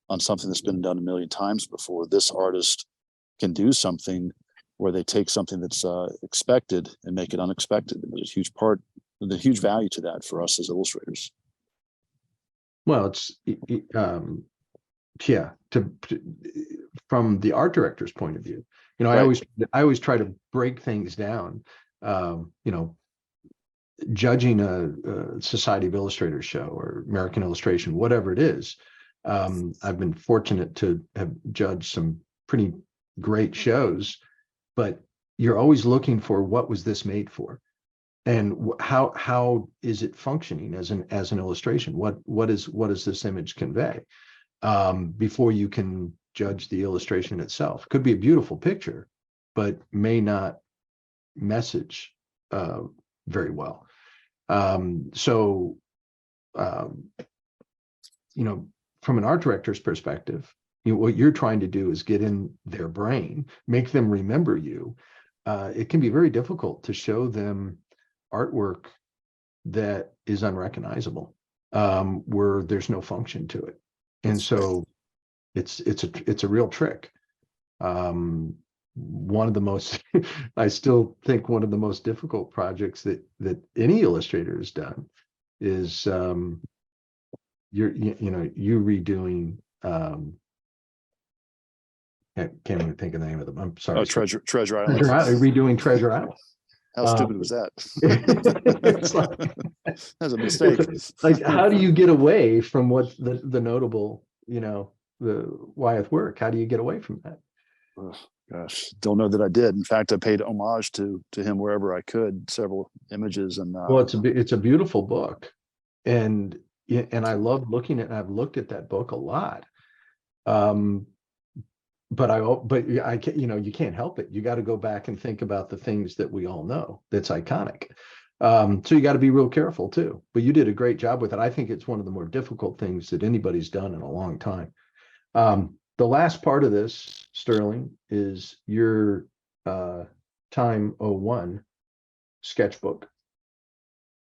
on something that's been done a million times before. This artist can do something where they take something that's expected and make it unexpected. And there's a huge value to that for us as illustrators. Well, it's from the art director's point of view, right. I always try to break things down. Judging a Society of Illustrators show or American Illustration, whatever it is, I've been fortunate to have judged some pretty great shows, but you're always looking for what was this made for, and how is it functioning as an illustration? What does this image convey? Before you can judge the illustration itself. Could be a beautiful picture, but may not message very well. from an art director's perspective, what you're trying to do is get in their brain, make them remember you. It can be very difficult to show them artwork that is unrecognizable, where there's no function to it. And so it's a real trick. One of the most, I still think one of the most difficult projects that any illustrator has done is you redoing, I can't even think of the name of them. I'm sorry. Oh, Treasure Island. Redoing Treasure Island. How stupid was that? It's like, That's a mistake. like, how do you get away from what the notable, the Wyeth work? How do you get away from that? Oh, gosh, don't know that I did. In fact, I paid homage to him wherever I could, several images. And well, it's a beautiful book, and I love looking at. I've looked at that book a lot. But I can't, you can't help it. You got to go back and think about the things that we all know that's iconic. So you got to be real careful too. But you did a great job with it. I think it's one of the more difficult things that anybody's done in a long time. The last part of this, Sterling, is your Time 01 sketchbook.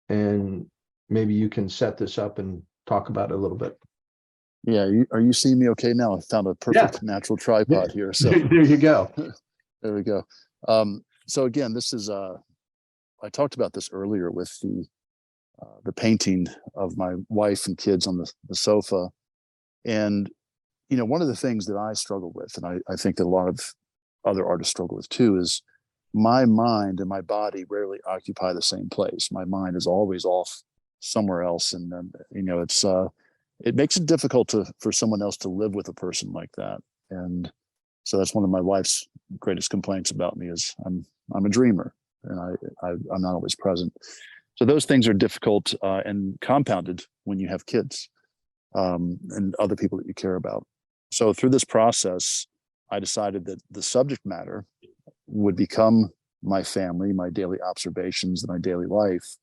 And maybe you can set this up and talk about it a little bit. Yeah, are you seeing me okay now? I found a perfect natural tripod here. So there you go. There we go. So again, this is I talked about this earlier with the painting of my wife and kids on the sofa. And one of the things that I struggle with, and I think that a lot of other artists struggle with too, is my mind and my body rarely occupy the same place. My mind is always off somewhere else. And then, it makes it difficult for someone else to live with a person like that. And so that's one of my wife's greatest complaints about me is I'm a dreamer and I'm not always present. So those things are difficult and compounded when you have kids and other people that you care about. So through this process, I decided that the subject matter would become my family, my daily observations, my daily life,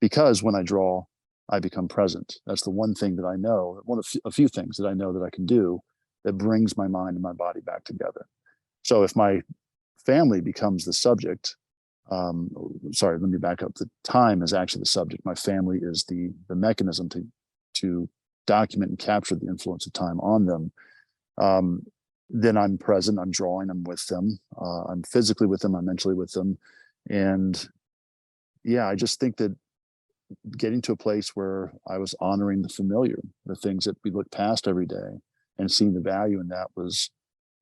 because when I draw, I become present. That's the one thing that I know, one of a few things that I know that I can do that brings my mind and my body back together. So if my family becomes the subject, sorry, let me back up. The time is actually the subject. My family is the mechanism to document and capture the influence of time on them. Then I'm present, I'm drawing, I'm with them. I'm physically with them, I'm mentally with them. And yeah, I just think that getting to a place where I was honoring the familiar, the things that we look past every day, and seeing the value in that was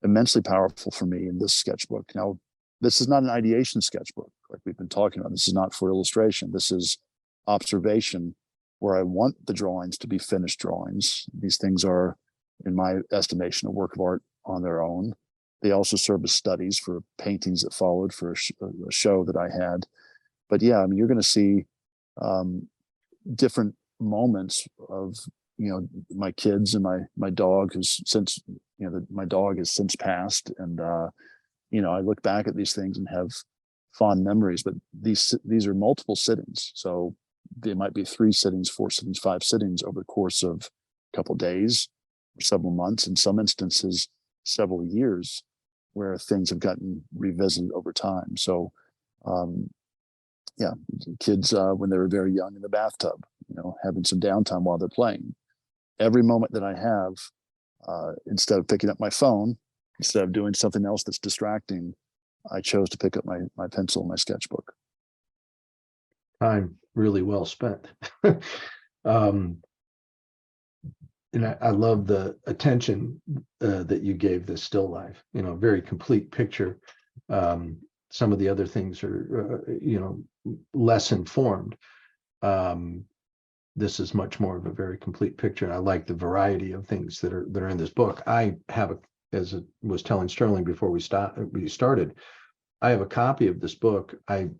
immensely powerful for me in this sketchbook. Now, this is not an ideation sketchbook like we've been talking about. This is not for illustration. This is observation, where I want the drawings to be finished drawings. These things are, in my estimation, a work of art on their own. They also serve as studies for paintings that followed for a show that I had. But yeah, I mean, you're going to see different moments of my kids and my dog, who's since my dog has since passed, and I look back at these things and have fond memories. But these are multiple sittings, so they might be 3 sittings, 4 sittings, 5 sittings over the course of a couple of days or several months, in some instances several years, where things have gotten revisited over time. So yeah, kids when they were very young in the bathtub, having some downtime while they're playing. Every moment that I have, instead of picking up my phone, instead of doing something else that's distracting, I chose to pick up my pencil, my sketchbook. Time really well spent. And I love the attention that you gave this still life, very complete picture. Some of the other things are, less informed. This is much more of a very complete picture. I like the variety of things that are in this book. I have as I was telling Sterling before we started, I have a copy of this book. I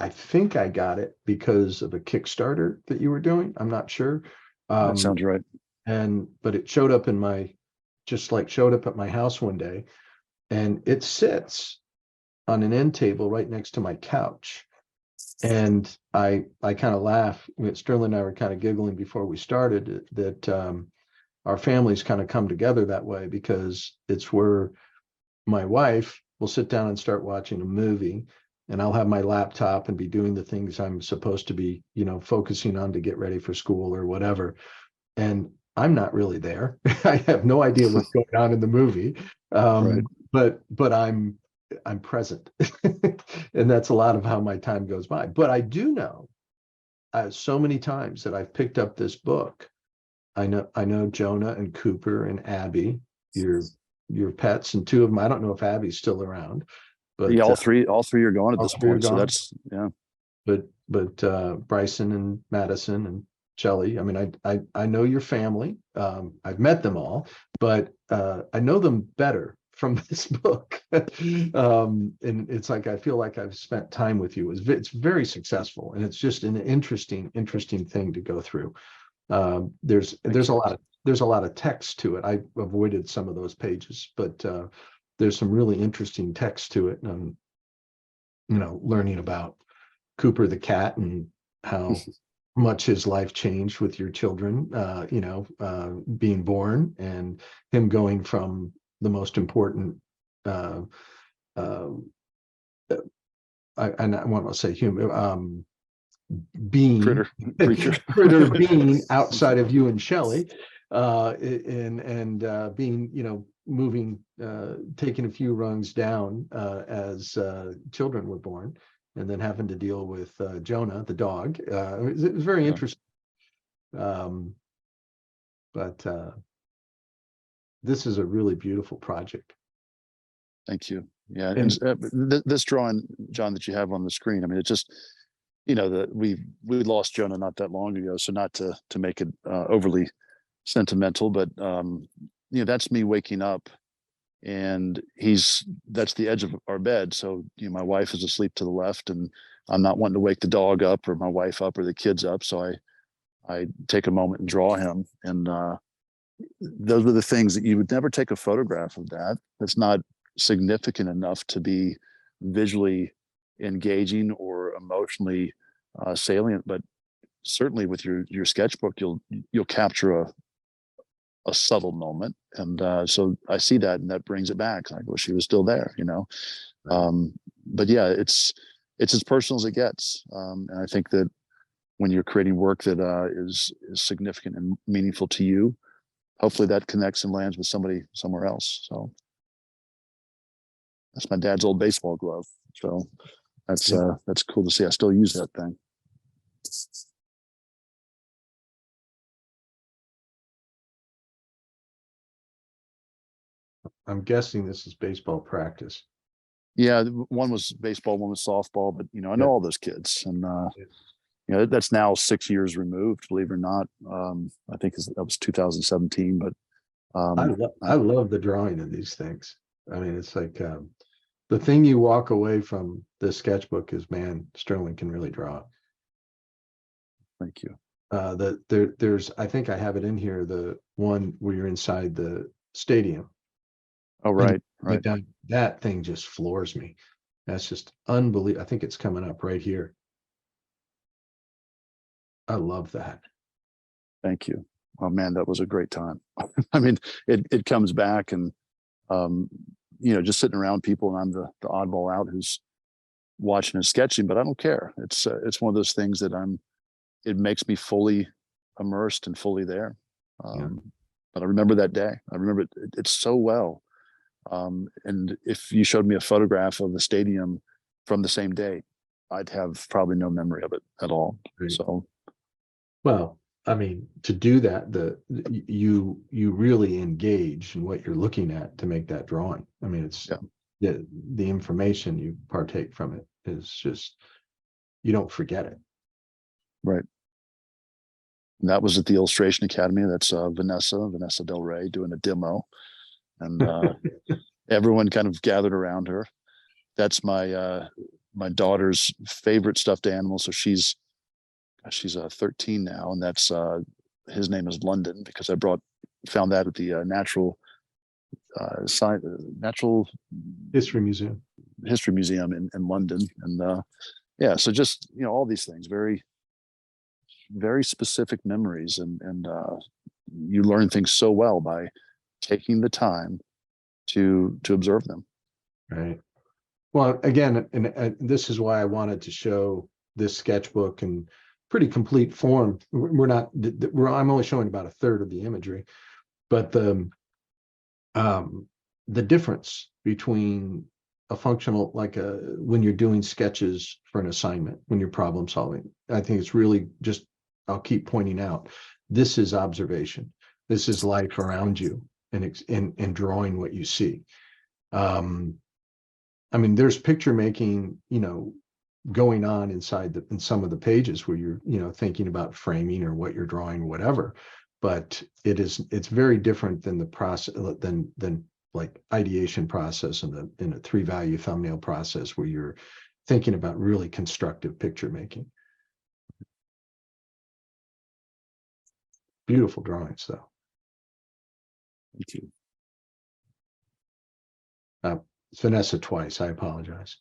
think I got it because of a Kickstarter that you were doing. I'm not sure. That sounds right. But it showed up showed up at my house one day, and it sits on an end table right next to my couch. And I kind of laugh. Sterling and I were kind of giggling before we started that our families kind of come together that way, because it's where my wife will sit down and start watching a movie, and I'll have my laptop and be doing the things I'm supposed to be, focusing on to get ready for school or whatever. And I'm not really there. I have no idea what's going on in the movie. Right. But I'm present. And that's a lot of how my time goes by. But I do know so many times that I've picked up this book. I know Jonah and Cooper and Abby, your pets, and two of them. I don't know if Abby's still around, but Yeah, all three are gone at all this three are point. So gone. that's, yeah. But Bryson and Madison and Shelley, I mean, I know your family. I've met them all, but I know them better from this book. And it's like, I feel like I've spent time with you. It's very successful, and it's just an interesting thing to go through. There's a lot of text to it. I avoided some of those pages, but there's some really interesting text to it. And learning about Cooper the cat and how much his life changed with your children, being born, and him going from the most important, I want to say human, being creature critter being outside of you and Shelley, and being, moving, taking a few rungs down as children were born, and then having to deal with Jonah, the dog. It was very interesting. But this is a really beautiful project. Thank you. Yeah. And this drawing, John, that you have on the screen, I mean, it's just, that we lost Jonah not that long ago. So not to make it overly sentimental, but that's me waking up, and that's the edge of our bed. So, my wife is asleep to the left, and I'm not wanting to wake the dog up or my wife up or the kids up. So I take a moment and draw him. And those are the things that you would never take a photograph of that. That's not significant enough to be visually engaging or emotionally salient, but certainly with your sketchbook, you'll capture a subtle moment. And so I see that, and that brings it back. Like, well, she was still there, but yeah, it's as personal as it gets. And I think that when you're creating work that is significant and meaningful to you, hopefully that connects and lands with somebody somewhere else. So that's my dad's old baseball glove. So that's cool to see. I still use that thing. I'm guessing this is baseball practice. Yeah, one was baseball, one was softball, but I know all those kids, and that's now 6 years removed, believe it or not. I think that was 2017, but I love the drawing of these things. I mean, it's like the thing you walk away from this sketchbook is, man, Sterling can really draw. Thank you. There's, I think I have it in here, the one where you're inside the stadium. Oh, right. That thing just floors me. That's just unbelievable. I think it's coming up right here. I love that. Thank you. Oh man, that was a great time. I mean, it comes back, and just sitting around people, and I'm the oddball out who's watching and sketching, but I don't care. It's one of those things that it makes me fully immersed and fully there. But I remember that day. I remember it so well. And if you showed me a photograph of the stadium from the same day, I'd have probably no memory of it at all. Right. So, well, I mean, to do that, you really engage in what you're looking at to make that drawing. I mean, it's the information you partake from it is just, you don't forget it. Right. And that was at the Illustration Academy. That's Vanessa Del Rey doing a demo, and everyone kind of gathered around her. That's my daughter's favorite stuffed animal. So she's 13 now, and that's his name is London, because I found that at the Natural History Museum in London. And so just all these things, very very specific memories, and you learn things so well by taking the time to observe them. Right. Well, again, and this is why I wanted to show this sketchbook in pretty complete form. I'm only showing about a third of the imagery, but the difference between a functional, like when you're doing sketches for an assignment, when you're problem solving, I think it's really just, I'll keep pointing out, this is observation. This is life around you and drawing what you see. I mean, there's picture making, going on inside in some of the pages where you're, thinking about framing or what you're drawing, whatever. But it's very different than the process than like ideation process and in a 3-value thumbnail process where you're thinking about really constructive picture making. Beautiful drawings, though. Thank you. It's Vanessa twice. I apologize.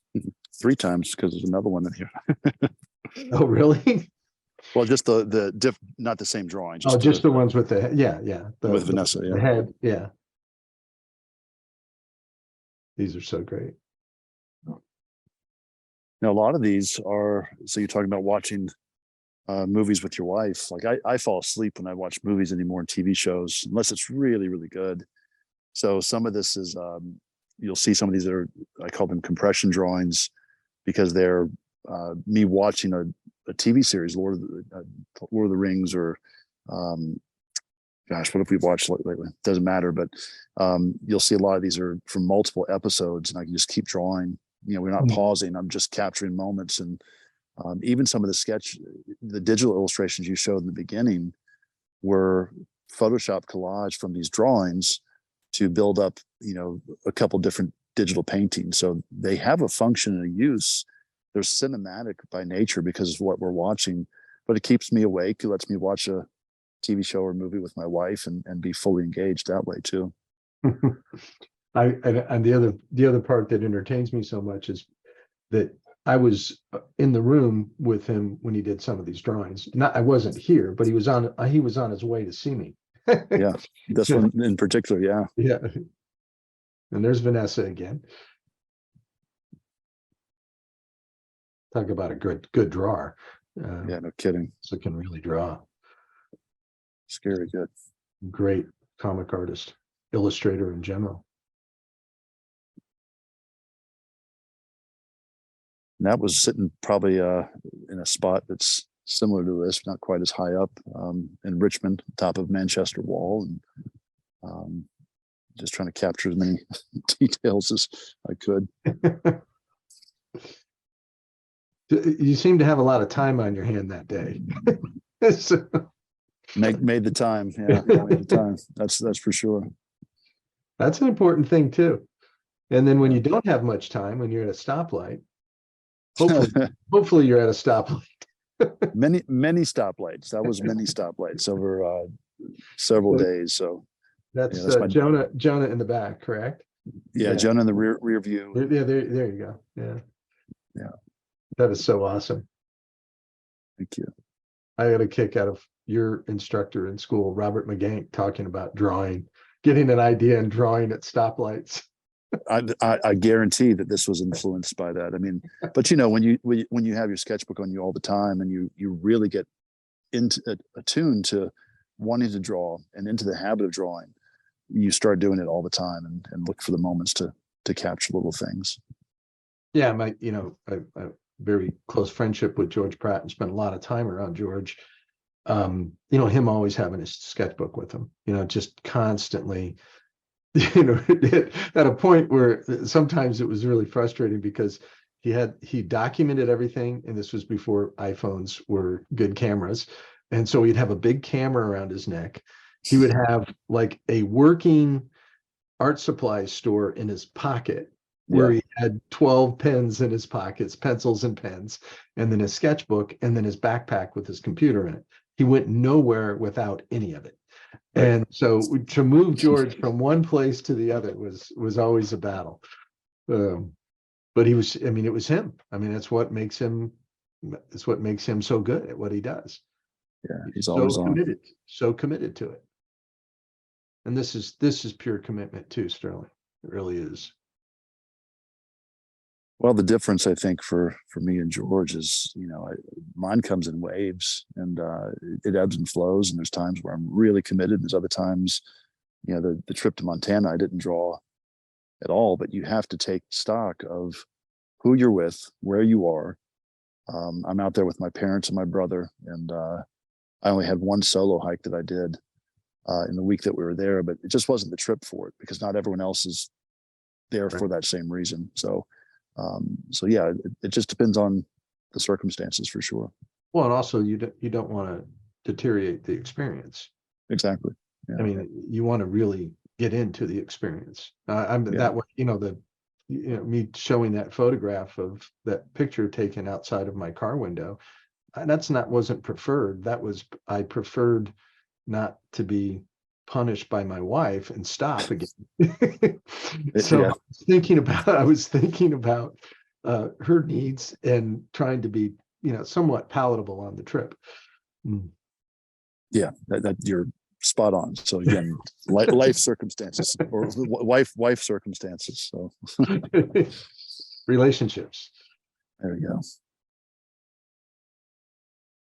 3 times because there's another one in here. Oh, really? Well, just not the same drawing. Just the ones with the with Vanessa. the head. Yeah. These are so great. Now, a lot of these are, so you're talking about watching movies with your wife. Like I fall asleep when I watch movies anymore and TV shows, unless it's really, really good. So some of this is, you'll see some of these I call them compression drawings, because they're me watching a TV series, Lord of the Rings, or gosh, what have we watched lately? Doesn't matter, but you'll see a lot of these are from multiple episodes, and I can just keep drawing. We're not pausing. I'm just capturing moments, and even some of the digital illustrations you showed in the beginning were Photoshop collage from these drawings to build up, a couple different digital paintings. So they have a function and a use. They're cinematic by nature because of what we're watching, but it keeps me awake. It lets me watch a TV show or movie with my wife and be fully engaged that way too. And the other part that entertains me so much is that I was in the room with him when he did some of these drawings. I wasn't here, but he was on his way to see me. Yeah, this one in particular. Yeah. Yeah. And there's Vanessa again. Talk about a good drawer. Yeah, no kidding. So can really draw. Scary good. Great comic artist, illustrator in general. And that was sitting probably in a spot that's similar to this, not quite as high up, in Richmond, top of Manchester Wall, and just trying to capture as many details as I could. You seem to have a lot of time on your hand that day. So. Made the time. Yeah, made the time. That's for sure. That's an important thing too. And then when you don't have much time, when you're at a stoplight, hopefully you're at a stoplight. many stoplights. That was many stoplights over several days. So that's Jonah in the back, correct? Yeah, Jonah in the rear view. Yeah, there you go. Yeah. That is so awesome. Thank you. I got a kick out of your instructor in school, Robert McGank, talking about drawing, getting an idea and drawing at stoplights. I guarantee that this was influenced by that. I mean, but when you have your sketchbook on you all the time, and you really get attuned to wanting to draw and into the habit of drawing, you start doing it all the time and look for the moments to capture little things. Yeah, a very close friendship with George Pratt and spent a lot of time around George. Him always having his sketchbook with him, just constantly, at a point where sometimes it was really frustrating because he documented everything, and this was before iPhones were good cameras. And so he'd have a big camera around his neck. He would have like a working art supply store in his pocket where he had 12 pens in his pockets, pencils and pens, and then his sketchbook, and then his backpack with his computer in it. He went nowhere without any of it. Right. And so to move George from one place to the other was always a battle. But it was him. That's what makes him so good at what he does. Yeah, he's always so committed to it. And this is pure commitment too, Sterling. It really is. Well, the difference I think for me and George is, mine comes in waves, and it ebbs and flows. And there's times where I'm really committed, and there's other times, the trip to Montana, I didn't draw at all. But you have to take stock of who you're with, where you are. I'm out there with my parents and my brother, and I only had one solo hike that I did in the week that we were there, but it just wasn't the trip for it, because not everyone else is there Right. for that same reason. So yeah, it just depends on the circumstances for sure. Well, and also you don't want to deteriorate the experience. Exactly. Yeah. I mean, you want to really get into the experience. I'm Yeah. that way, me showing that photograph of that picture taken outside of my car window. Wasn't preferred. I preferred not to be punished by my wife and stop again. So Yeah. I was thinking about her needs and trying to be, somewhat palatable on the trip. Yeah, that you're spot on. So again, life circumstances, or wife circumstances. So Relationships. there we go.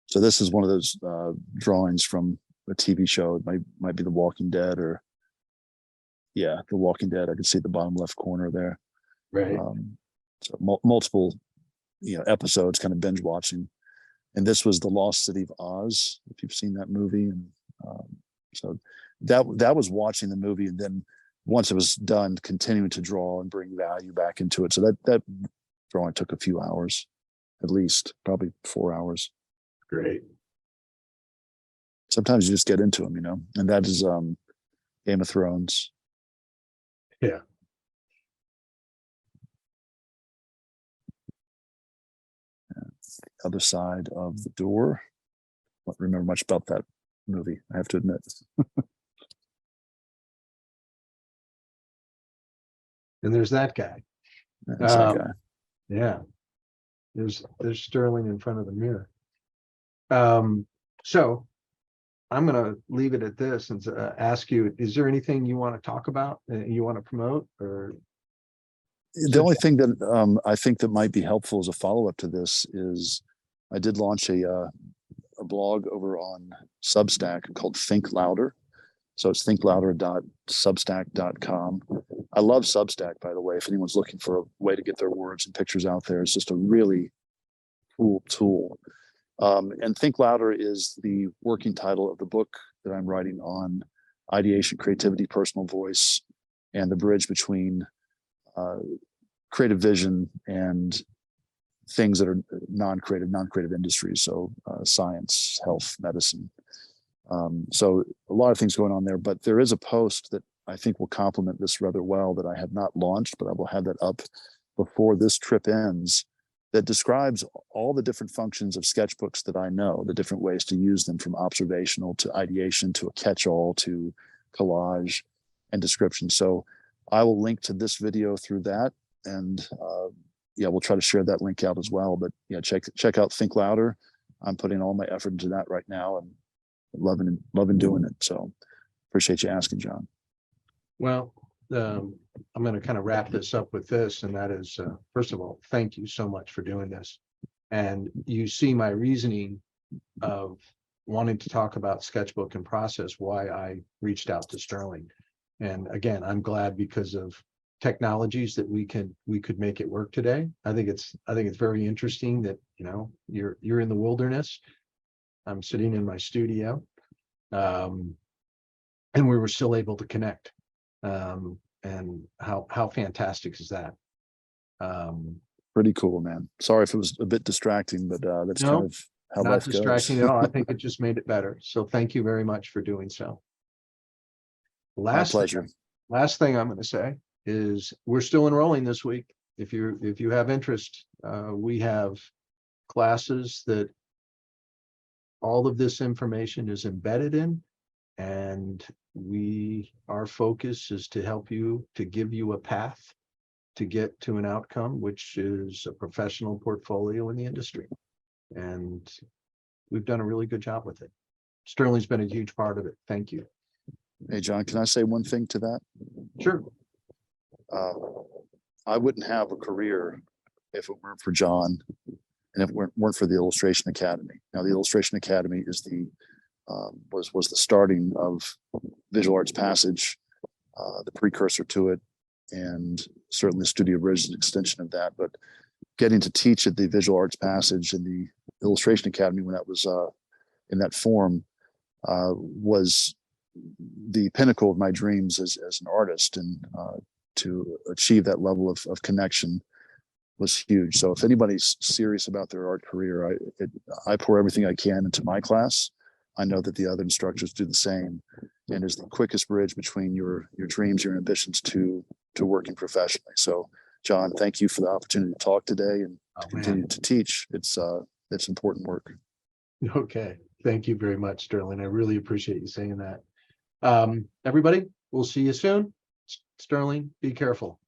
So this is one of those drawings from a TV show. It might be The Walking Dead, or The Walking Dead. I can see the bottom left corner there. Right. So multiple, episodes, kind of binge watching. And this was The Lost City of Oz, if you've seen that movie. And so that was watching the movie, and then once it was done, continuing to draw and bring value back into it. So that drawing took a few hours, at least, probably 4 hours. Great. Sometimes you just get into them, and that is Game of Thrones. Yeah. Other side of the door. I don't remember much about that movie, I have to admit. And there's that guy. That's that guy. Yeah. There's Sterling in front of the mirror. So I'm going to leave it at this and ask you, is there anything you want to talk about, you want to promote, or? The only thing that I think that might be helpful as a follow-up to this is I did launch a blog over on Substack called Think Louder. So it's thinklouder.substack.com. I love Substack, by the way. If anyone's looking for a way to get their words and pictures out there, it's just a really cool tool. And Think Louder is the working title of the book that I'm writing on ideation, creativity, personal voice, and the bridge between creative vision and things that are non-creative industries. So science, health, medicine. So a lot of things going on there, but there is a post that I think will complement this rather well that I have not launched, but I will have that up before this trip ends, that describes all the different functions of sketchbooks that I know, the different ways to use them, from observational to ideation to a catch-all to collage and description. So I will link to this video through that, and we'll try to share that link out as well. But check out Think Louder. I'm putting all my effort into that right now, and loving doing it. So appreciate you asking, John. Well, I'm going to kind of wrap this up with this, and that is, first of all, thank you so much for doing this. And you see my reasoning of wanting to talk about sketchbook and process, why I reached out to Sterling. And again, I'm glad because of technologies that we could make it work today. I think it's very interesting that, you're in the wilderness. I'm sitting in my studio, and we were still able to connect. And how fantastic is that? Pretty cool, man. Sorry if it was a bit distracting, but that's No, kind of how not life distracting goes. at all. I think it just made it better. So thank you very much for doing so. My pleasure. Last thing I'm going to say is we're still enrolling this week. If you have interest, we have classes that all of this information is embedded in, and our focus is to help you, to give you a path to get to an outcome, which is a professional portfolio in the industry. And we've done a really good job with it. Sterling's been a huge part of it. Thank you. Hey, John, can I say one thing to that? Sure. I wouldn't have a career if it weren't for John and if it weren't for the Illustration Academy. Now, the Illustration Academy is was the starting of Visual Arts Passage, the precursor to it, and certainly Studio Bridge is an extension of that. But getting to teach at the Visual Arts Passage and the Illustration Academy when that was in that form was the pinnacle of my dreams as an artist, and to achieve that level of connection was huge. So if anybody's serious about their art career, I pour everything I can into my class. I know that the other instructors do the same, and is the quickest bridge between your dreams, your ambitions to working professionally. So, John, thank you for the opportunity to talk today and to continue to teach. It's important work. Okay. Thank you very much, Sterling. I really appreciate you saying that. Everybody, we'll see you soon. Sterling, be careful.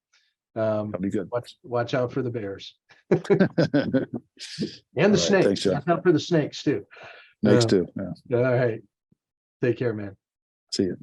That'll be good. Watch out for the bears. And And the snakes. Thanks, John. Watch out for the snakes too. Snakes too. Yeah. All right. Take care, man. See you.